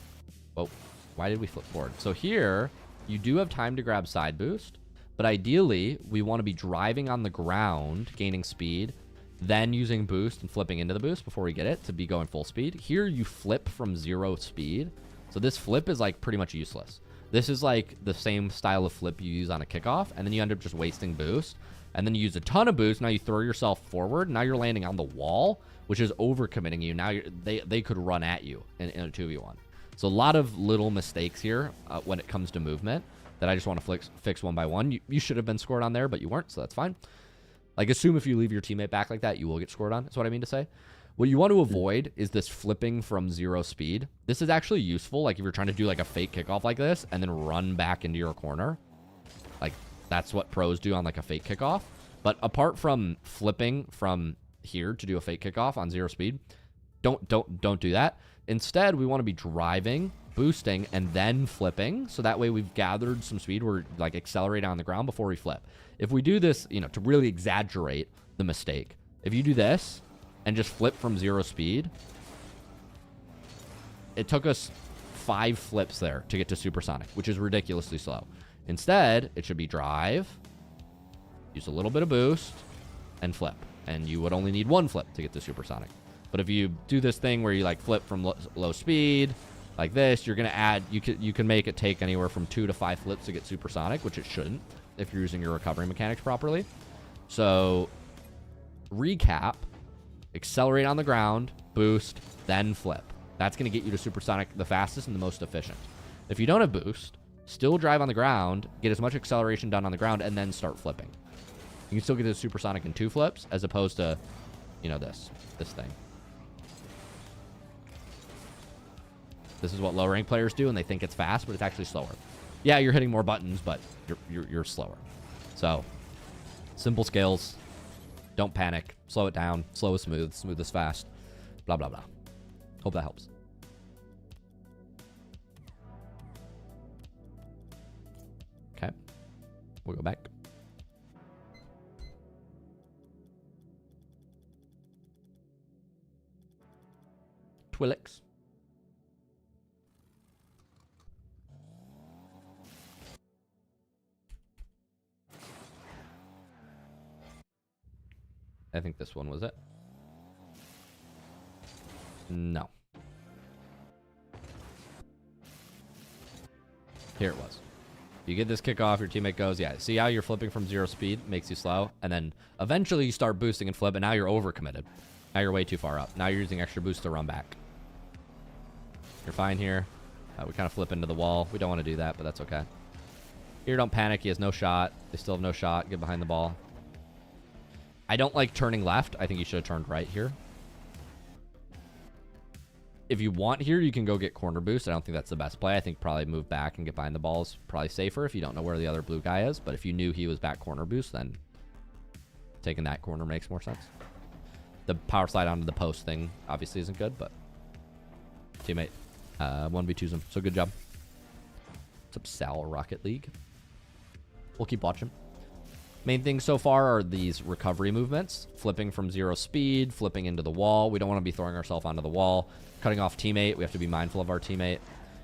Whoa, why did we flip forward? So here, you do have time to grab side boost, but ideally, we want to be driving on the ground, gaining speed, then using boost and flipping into the boost before we get it to be going full speed. Here, you flip from 0 speed. So this flip is like pretty much useless. This is like the same style of flip you use on a kickoff, and then you end up just wasting boost. And then you use a ton of boost. Now you throw yourself forward. Now you're landing on the wall, which is overcommitting you. Now they could run at you in a 2v1. So a lot of little mistakes here when it comes to movement that I just want to fix one by one. You should have been scored on there, but you weren't, so that's fine. Like, assume if you leave your teammate back like that, you will get scored on. That's what I mean to say. What you want to avoid is this flipping from 0 speed. This is actually useful, like if you're trying to do like a fake kickoff like this and then run back into your corner. Like, that's what pros do on like a fake kickoff. But apart from flipping from here to do a fake kickoff on 0 speed, don't do that. Instead, we want to be driving, boosting, and then flipping. So that way we've gathered some speed. We're like accelerating on the ground before we flip. If we do this, you know, to really exaggerate the mistake, if you do this and just flip from 0 speed, it took us 5 flips there to get to supersonic, which is ridiculously slow. Instead, it should be drive, use a little bit of boost, and flip. And you would only need 1 flip to get to supersonic. But if you do this thing where you like flip from low speed like this, you're going to add, you can make it take anywhere from 2 to 5 flips to get supersonic, which it shouldn't if you're using your recovery mechanics properly. So recap, accelerate on the ground, boost, then flip. That's going to get you to supersonic the fastest and the most efficient. If you don't have boost, still drive on the ground, get as much acceleration done on the ground, and then start flipping. You can still get to supersonic in 2 flips as opposed to, you know, this thing. This is what low rank players do, and they think it's fast, but it's actually slower. Yeah, you're hitting more buttons, but you're slower. So, simple skills. Don't panic. Slow it down. Slow is smooth. Smooth is fast. Blah, blah, blah. Hope that helps. Okay. We'll go back. Twilix. I think this one was it. No. Here it was. You get this kickoff, your teammate goes, yeah, see how you're flipping from 0 speed, makes you slow, and then eventually you start boosting and flip, and now you're overcommitted. Now you're way too far up. Now you're using extra boost to run back. You're fine here. We kind of flip into the wall. We don't want to do that, but that's okay. Here, don't panic. He has no shot. They still have no shot. Get behind the ball. I don't like turning left. I think you should have turned right here. If you want here, you can go get corner boost. I don't think that's the best play. I think probably move back and get behind the ball is probably safer if you don't know where the other blue guy is. But if you knew he was back corner boost, then taking that corner makes more sense. The power slide onto the post thing obviously isn't good, but teammate 1v2s him. So good job. What's up, Sal Rocket League? We'll keep watching. Main things so far are these recovery movements. Flipping from 0 speed, flipping into the wall. We don't want to be throwing ourselves onto the wall. Cutting off teammate. We have to be mindful of our teammate.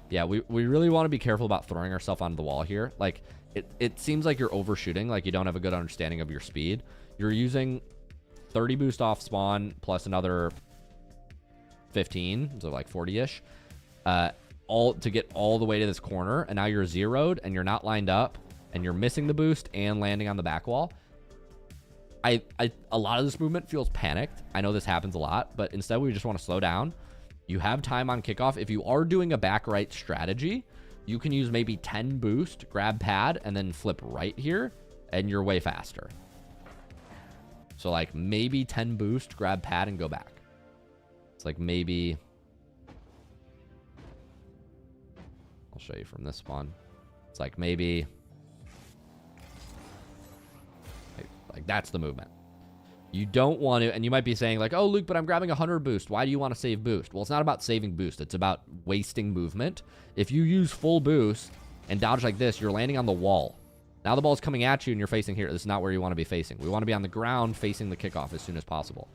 Yeah, we really want to be careful about throwing ourselves onto the wall here. Like, it seems like you're overshooting. Like, you don't have a good understanding of your speed. You're using 30 boost off spawn plus another 15, so like 40-ish, all to get all the way to this corner, and now you're zeroed and you're not lined up and you're missing the boost and landing on the back wall. A lot of this movement feels panicked. I know this happens a lot, but instead we just want to slow down. You have time on kickoff. If you are doing a back right strategy, you can use maybe 10 boost, grab pad, and then flip right here, and you're way faster. So like maybe 10 boost, grab pad, and go back. It's like maybe... I'll show you from this spawn. It's like maybe... Like that's the movement. You don't want to, and you might be saying like, oh, Luke, but I'm grabbing 100 boost. Why do you want to save boost? Well, it's not about saving boost. It's about wasting movement. If you use full boost and dodge like this, you're landing on the wall. Now the ball's coming at you and you're facing here. This is not where you want to be facing. We want to be on the ground facing the kickoff as soon as possible.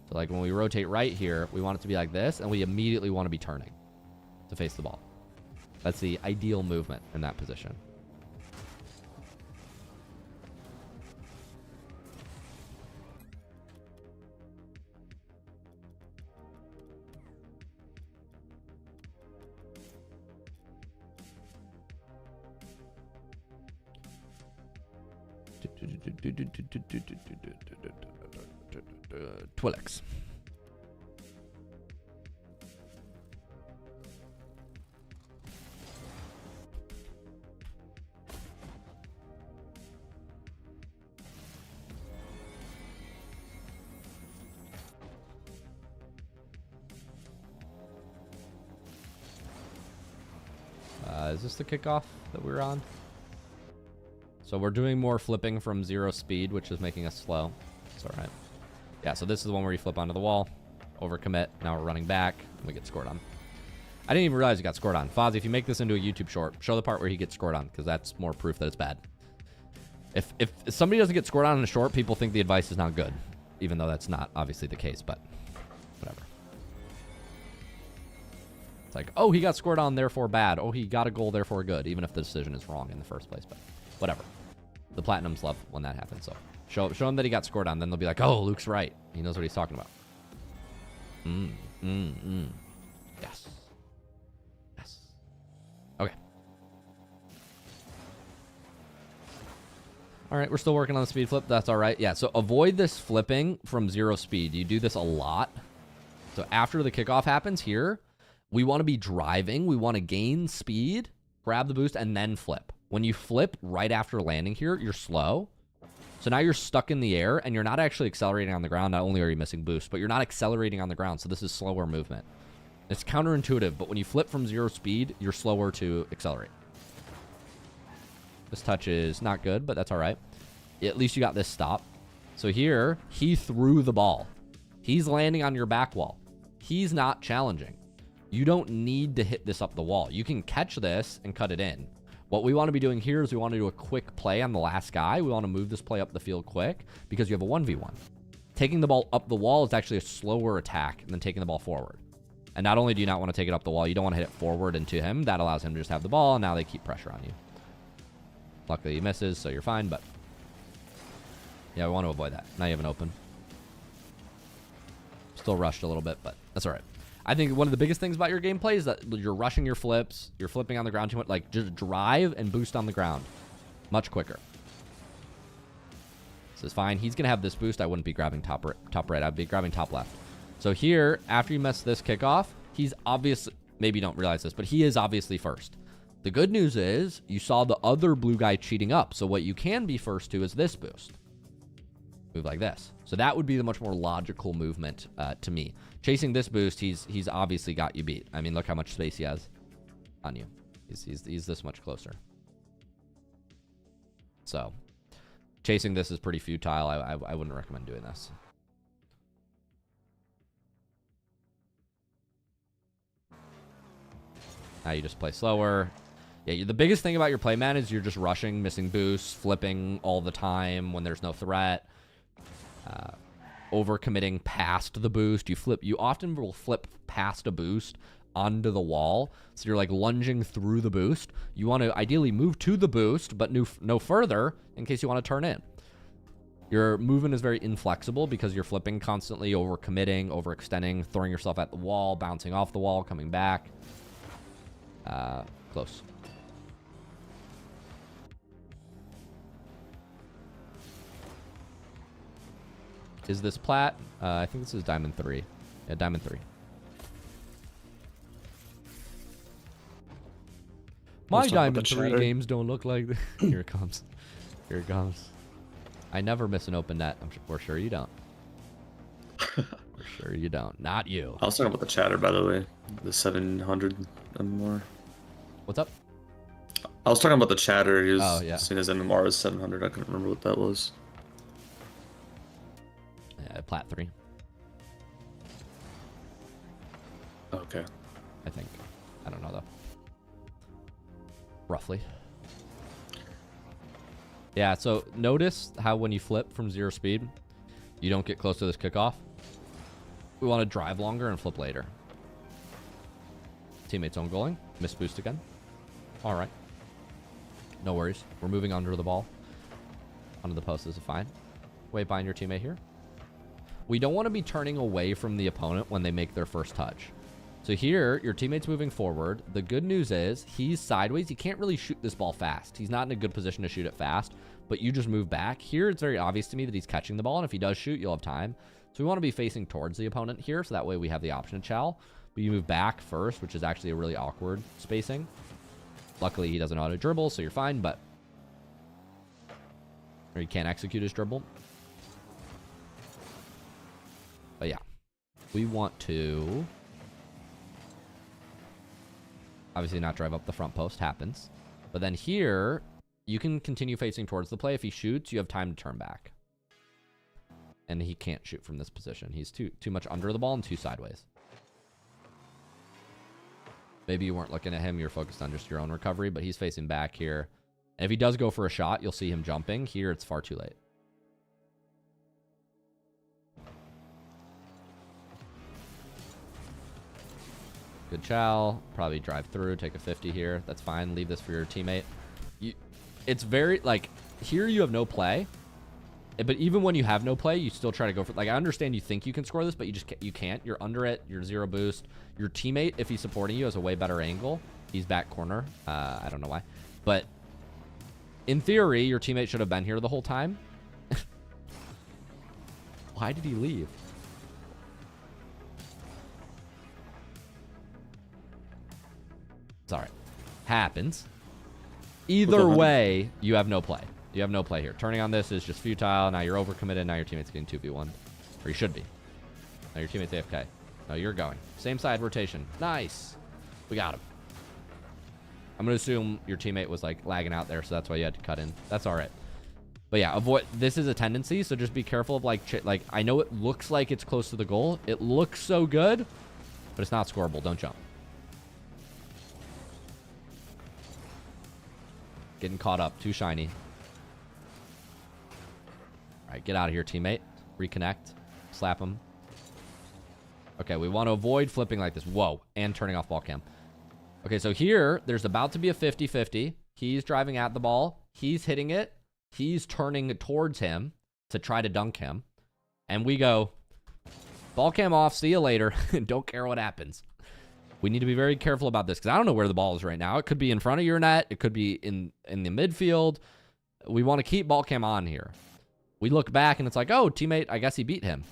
So like when we rotate right here, we want it to be like this, and we immediately want to be turning to face the ball. That's the ideal movement in that position. Twilix. Is this the kickoff that we're on? So we're doing more flipping from 0 speed, which is making us slow. It's all right. Yeah, so this is the one where you flip onto the wall, overcommit. Now we're running back, and we get scored on. I didn't even realize you got scored on. Fozzie, if you make this into a YouTube short, show the part where he gets scored on, because that's more proof that it's bad. If somebody doesn't get scored on in a short, people think the advice is not good, even though that's not obviously the case, but whatever. It's like, oh, he got scored on, therefore bad. Oh, he got a goal, therefore good, even if the decision is wrong in the first place, but whatever. The Platinums love when that happens, so show him that he got scored on, then they'll be like, oh, Luke's right. He knows what he's talking about. Yes. Yes. Okay. All right, we're still working on the speed flip. That's all right. Yeah, so avoid this flipping from 0 speed. You do this a lot. So after the kickoff happens here, we want to be driving. We want to gain speed, grab the boost, and then flip. When you flip right after landing here, you're slow. So now you're stuck in the air, and you're not actually accelerating on the ground. Not only are you missing boost, but you're not accelerating on the ground, so this is slower movement. It's counterintuitive, but when you flip from 0 speed, you're slower to accelerate. This touch is not good, but that's all right. At least you got this stop. So here, he threw the ball. He's landing on your back wall. He's not challenging. You don't need to hit this up the wall. You can catch this and cut it in. What we want to be doing here is we want to do a quick play on the last guy. We want to move this play up the field quick because you have a 1v1. Taking the ball up the wall is actually a slower attack than taking the ball forward. And not only do you not want to take it up the wall, you don't want to hit it forward into him. That allows him to just have the ball, and now they keep pressure on you. Luckily he misses, so you're fine, but yeah, we want to avoid that. Now you have an open. Still rushed a little bit, but that's all right. I think one of the biggest things about your gameplay is that you're rushing your flips, you're flipping on the ground too much. Like, just drive and boost on the ground much quicker. This is fine. He's going to have this boost. I wouldn't be grabbing top right. I'd be grabbing top left. So here, after you mess this kickoff, he's obviously, maybe you don't realize this, but he is obviously first. The good news is you saw the other blue guy cheating up. So what you can be first to is this boost. Move like this. So that would be the much more logical movement to me. Chasing this boost, he's obviously got you beat. I mean, look how much space he has on you. He's this much closer. So chasing this is pretty futile. I wouldn't recommend doing this. Now you just play slower. Yeah, the biggest thing about your play, man, is you're just rushing, missing boosts, flipping all the time when there's no threat. Overcommitting past the boost. You often will flip past a boost onto the wall. So you're like lunging through the boost. You want to ideally move to the boost, but no further in case you want to turn in. Your movement is very inflexible because you're flipping constantly, overcommitting, overextending, throwing yourself at the wall, bouncing off the wall, coming back. Close. Is this plat? I think this is diamond 3. Yeah, diamond 3. My diamond 3 games don't look like this. Here it comes. Here it comes. I never miss an open net. We're sure you don't. We're sure you don't. Not you. I was talking about the chatter, by the way. The 700 MMR. What's up? I was talking about the chatter. He was Oh, yeah. seeing his MMR as 700. I couldn't remember what that was. Yeah, plat 3. Okay. I think. I don't know, though. Roughly. Yeah, so notice how when you flip from 0 speed, you don't get close to this kickoff. We want to drive longer and flip later. Teammates own goaling. Miss boost again. All right. No worries. We're moving under the ball. Under the post is fine. Wait behind your teammate here. We don't want to be turning away from the opponent when they make their first touch. So here, your teammate's moving forward. The good news is he's sideways. He can't really shoot this ball fast. He's not in a good position to shoot it fast, but you just move back. Here, it's very obvious to me that he's catching the ball, and if he does shoot, you'll have time. So we want to be facing towards the opponent here, so that way we have the option to chow. But you move back first, which is actually a really awkward spacing. Luckily, he doesn't know how to dribble, so you're fine, but... Or he can't execute his dribble. But yeah, we want to obviously not drive up the front post, happens. But then here, you can continue facing towards the play. If he shoots, you have time to turn back. And he can't shoot from this position. He's too much under the ball and too sideways. Maybe you weren't looking at him, you're focused on just your own recovery, but he's facing back here. And if he does go for a shot, you'll see him jumping. Here, it's far too late. Good chow. Probably drive through, take a 50 here. That's fine. Leave this for your teammate. It's very, like, here you have no play. But even when you have no play, you still try to go for, like, I understand you think you can score this, but you can't. You're under it. You're 0 boost. Your teammate, if he's supporting you, has a way better angle. He's back corner. I don't know why. But in theory, your teammate should have been here the whole time. Why did he leave? It's all right. Happens. Either way, you have no play. You have no play here. Turning on this is just futile. Now you're overcommitted. Now your teammate's getting 2v1. Or you should be. Now your teammate's AFK. No, you're going. Same side rotation. Nice. We got him. I'm going to assume your teammate was like lagging out there, so that's why you had to cut in. That's all right. But yeah, avoid. This is a tendency, so just be careful of like I know it looks like it's close to the goal. It looks so good, but it's not scoreable. Don't jump. Getting caught up. Too shiny. All right, get out of here, teammate. Reconnect. Slap him. Okay, we want to avoid flipping like this. Whoa. And turning off ball cam. Okay, so here, there's about to be a 50-50. He's driving at the ball. He's hitting it. He's turning towards him to try to dunk him. And we go, ball cam off. See you later. Don't care what happens. We need to be very careful about this because I don't know where the ball is right now. It could be in front of your net. It could be in the midfield. We want to keep ball cam on here. We look back and it's like, oh, teammate, I guess he beat him.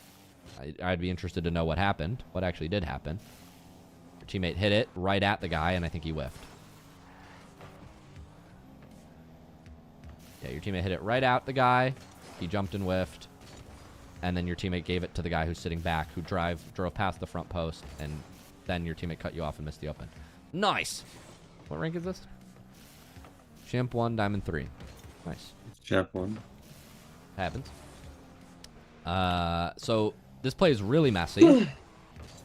I'd be interested to know what happened. What actually did happen. Your teammate hit it right at the guy and I think he whiffed. Yeah, your teammate hit it right at the guy. He jumped and whiffed. And then your teammate gave it to the guy who's sitting back who drove past the front post and then your teammate cut you off and missed the open. Nice. What rank is this? Champ 1, Diamond 3. Nice. Champ 1. Happens. So this play is really messy.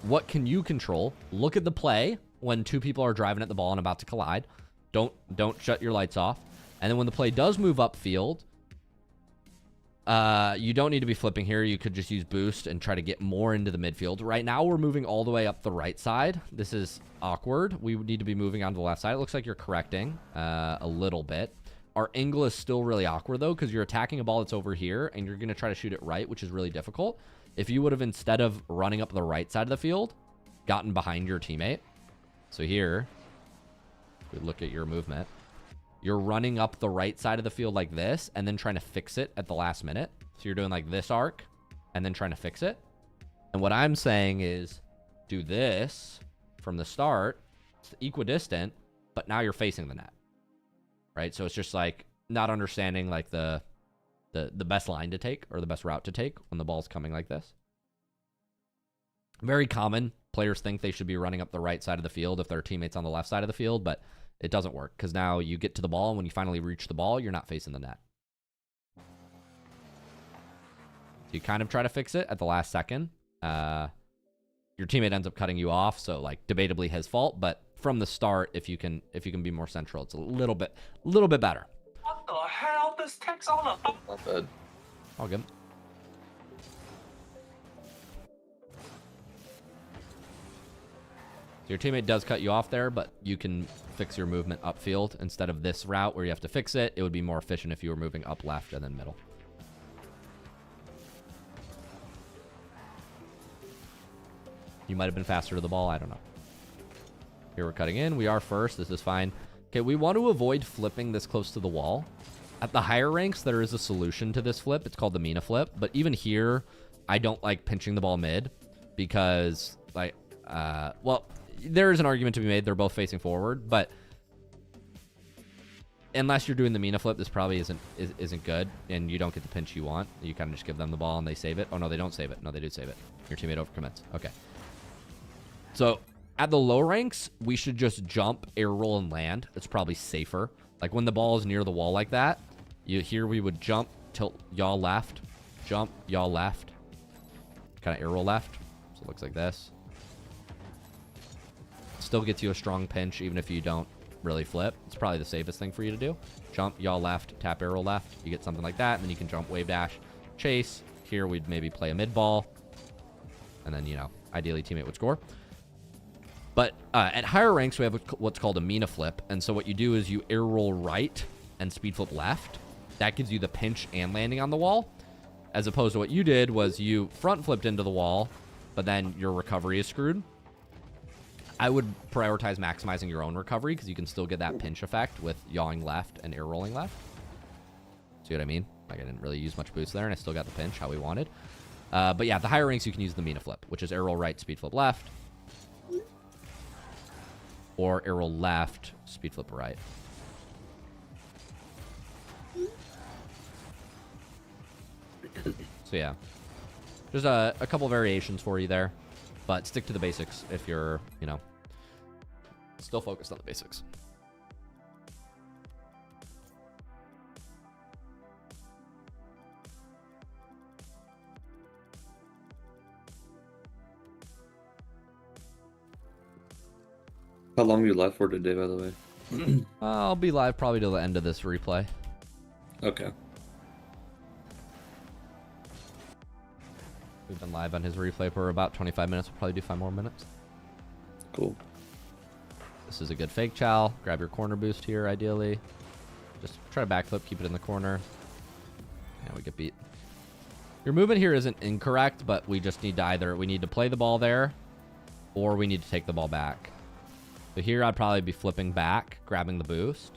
What can you control? Look at the play when two people are driving at the ball and about to collide. Don't shut your lights off. And then when the play does move upfield, you don't need to be flipping here. You could just use boost and try to get more into the midfield. Right now, we're moving all the way up the right side. This is awkward. We would need to be moving onto the left side. It looks like you're correcting a little bit. Our angle is still really awkward, though, because you're attacking a ball that's over here, and you're going to try to shoot it right, which is really difficult. If you would have, instead of running up the right side of the field, gotten behind your teammate. So here, if we look at your movement, you're running up the right side of the field like this, and then trying to fix it at the last minute. So you're doing like this arc, and then trying to fix it. And what I'm saying is, do this from the start. It's equidistant, but now you're facing the net. Right? So it's just like not understanding like the best line to take or the best route to take when the ball's coming like this. Very common. Players think they should be running up the right side of the field if their teammate's on the left side of the field, but it doesn't work because now you get to the ball, and when you finally reach the ball, you're not facing the net. So you kind of try to fix it at the last second. Your teammate ends up cutting you off, so like debatably his fault, but from the start, if you can be more central, it's a little bit better. What the hell? This takes all the... Not bad. All good. So your teammate does cut you off there, but you can fix your movement upfield instead of this route where you have to fix it. It would be more efficient if you were moving up left and then middle. You might have been faster to the ball. I don't know. Here we're cutting in. We are first. This is fine. Okay, we want to avoid flipping this close to the wall. At the higher ranks, there is a solution to this flip. It's called the Mina flip. But even here, I don't like pinching the ball mid because, like, well, there is an argument to be made. They're both facing forward, but unless you're doing the Mina flip, this probably isn't good, and you don't get the pinch you want. You kind of just give them the ball and they save it. Oh no, they don't save it. No, they do save it. Your teammate overcommits. Okay. So at the low ranks, we should just jump, air roll, and land. It's probably safer. Like when the ball is near the wall like that, here we would jump, tilt y'all left, jump, y'all left, kind of air roll left. So it looks like this. Still gets you a strong pinch even if you don't really flip. It's probably the safest thing for you to do. Jump, y'all left, tap arrow left. You get something like that, and then you can jump, wave dash, chase. Here we'd maybe play a mid ball, and then, you know, ideally teammate would score. But at higher ranks, we have what's called a Mina flip, and so what you do is you air roll right and speed flip left. That gives you the pinch and landing on the wall, as opposed to what you did was you front flipped into the wall, but then your recovery is screwed. I would prioritize maximizing your own recovery because you can still get that pinch effect with yawing left and air rolling left. See what I mean? Like I didn't really use much boost there, and I still got the pinch how we wanted. But yeah, at the higher ranks, you can use the Mina flip, which is air roll right, speed flip left. Or air roll left, speed flip right. So yeah, there's a couple variations for you there, but stick to the basics if you're, you know, still focused on the basics. How long are you live for today, by the way? I'll be live probably till the end of this replay. Okay. We've been live on his replay for about 25 minutes. We'll probably do 5 more minutes. Cool. This is a good fake chow. Grab your corner boost here, ideally. Just try to backflip, keep it in the corner. Yeah, we get beat. Your movement here isn't incorrect, but we just need to we need to play the ball there, or we need to take the ball back. So here I'd probably be flipping back, grabbing the boost,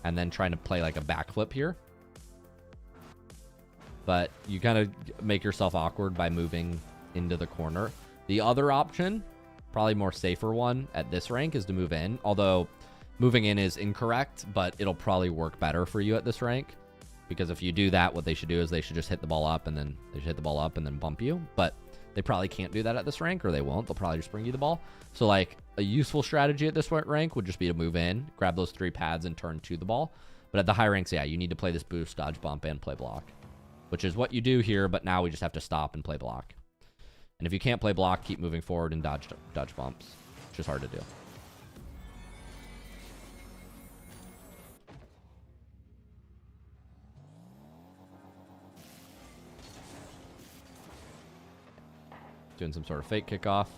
and then trying to play like a backflip here. But you kind of make yourself awkward by moving into the corner. The other option, probably more safer one at this rank, is to move in. Although moving in is incorrect, but it'll probably work better for you at this rank. Because if you do that, what they should do is they should just hit the ball up and then bump you. But they probably can't do that at this rank, or they won't. They'll probably just bring you the ball. So like a useful strategy at this rank would just be to move in, grab those 3 pads, and turn to the ball. But at the high ranks, yeah, you need to play this boost, dodge, bump, and play block, which is what you do here. But now we just have to stop and play block. And if you can't play block, keep moving forward and dodge bumps, which is hard to do. Doing some sort of fake kickoff.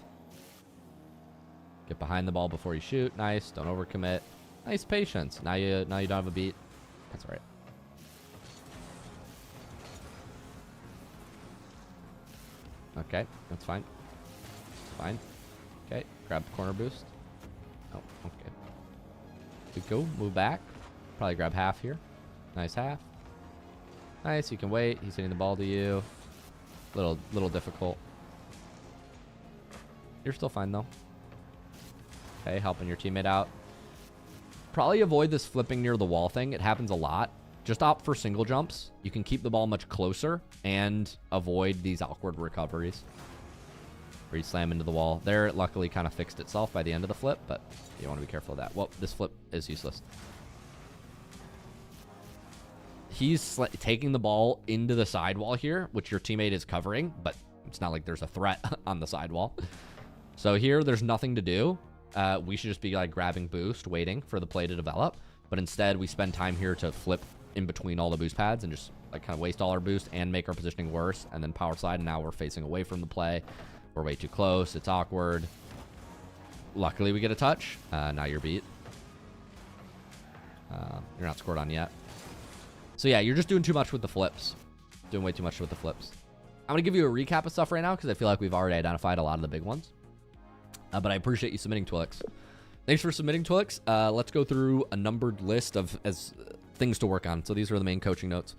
Get behind the ball before you shoot. Nice. Don't overcommit. Nice patience. Now you don't have a beat. That's all right. Okay, that's fine. Fine. Okay, grab the corner boost. Oh, okay. Good go. Move back. Probably grab half here. Nice half. Nice. You can wait. He's hitting the ball to you. Little difficult. You're still fine though. Okay, helping your teammate out. Probably avoid this flipping near the wall thing. It happens a lot. Just opt for single jumps. You can keep the ball much closer and avoid these awkward recoveries where you slam into the wall. There, it luckily kind of fixed itself by the end of the flip, but you want to be careful of that. Well, this flip is useless. He's taking the ball into the sidewall here, which your teammate is covering, but it's not like there's a threat on the sidewall. So here, there's nothing to do. We should just be like grabbing boost, waiting for the play to develop. But instead, we spend time here to flip in between all the boost pads and just like kind of waste all our boost and make our positioning worse. And then power slide, and now we're facing away from the play. We're way too close. It's awkward. Luckily, we get a touch. Now you're beat. You're not scored on yet. So yeah, you're just doing too much with the flips. Doing way too much with the flips. I'm going to give you a recap of stuff right now because I feel like we've already identified a lot of the big ones. But I appreciate you submitting, Twilix. Thanks for submitting, Twilix. Let's go through a numbered list of things to work on. So these are the main coaching notes.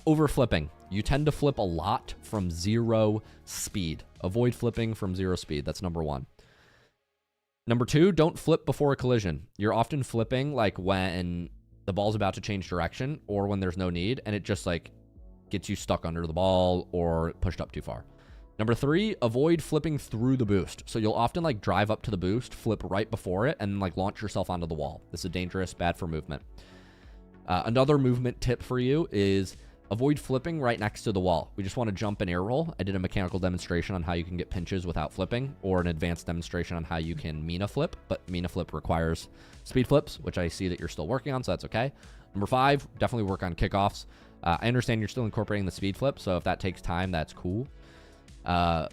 Over flipping. You tend to flip a lot from 0 speed. Avoid flipping from 0 speed. That's number 1. Number 2, don't flip before a collision. You're often flipping like when the ball's about to change direction or when there's no need, and it just like gets you stuck under the ball or pushed up too far. Number 3, avoid flipping through the boost. So you'll often like drive up to the boost, flip right before it, and like launch yourself onto the wall. This is dangerous, bad for movement. Another movement tip for you is avoid flipping right next to the wall. We just want to jump and air roll. I did a mechanical demonstration on how you can get pinches without flipping, or an advanced demonstration on how you can Mina flip, but Mina flip requires speed flips, which I see that you're still working on, so that's okay. Number 5, definitely work on kickoffs. I understand you're still incorporating the speed flip, so if that takes time, that's cool. But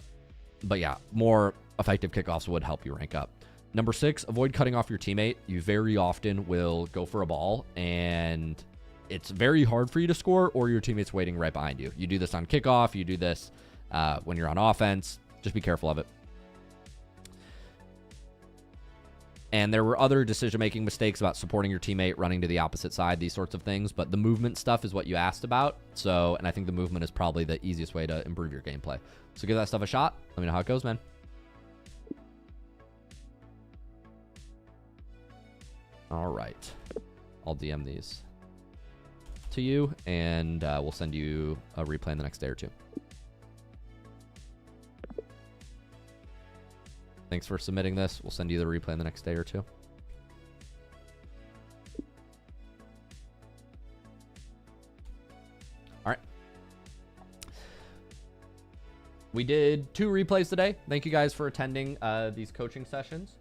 yeah, more effective kickoffs would help you rank up. Number 6, avoid cutting off your teammate. You very often will go for a ball, and it's very hard for you to score, or your teammate's waiting right behind you. You do this on kickoff. You do this when you're on offense. Just be careful of it. And there were other decision-making mistakes about supporting your teammate, running to the opposite side, these sorts of things. But the movement stuff is what you asked about. So, and I think the movement is probably the easiest way to improve your gameplay. So give that stuff a shot. Let me know how it goes, man. All right. I'll DM these to you, and we'll send you a replay in the next day or two. Thanks for submitting this. We'll send you the replay in the next day or two. All right. We did 2 replays today. Thank you guys for attending these coaching sessions.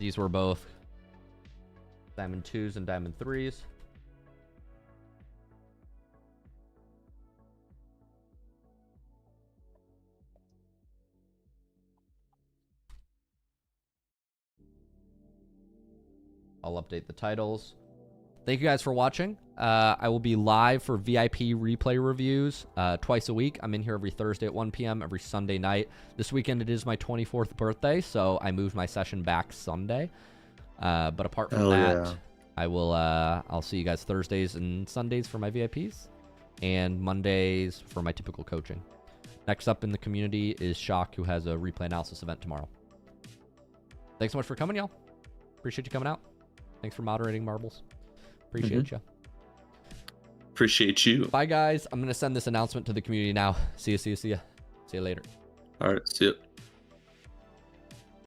These were both Diamond 2s and Diamond 3s. I'll update the titles. Thank you guys for watching. I will be live for VIP replay reviews twice a week. I'm in here every Thursday at 1 p.m., every Sunday night. This weekend it is my 24th birthday, so I moved my session back Sunday. But apart from that, I will I'll see you guys Thursdays and Sundays for my VIPs, and Mondays for my typical coaching. Next up in the community is Shock, who has a replay analysis event tomorrow. Thanks so much for coming, y'all. Appreciate you coming out. Thanks for moderating, Marbles. Appreciate you. Appreciate you. Bye, guys. I'm going to send this announcement to the community now. See you. See you later. All right. See you.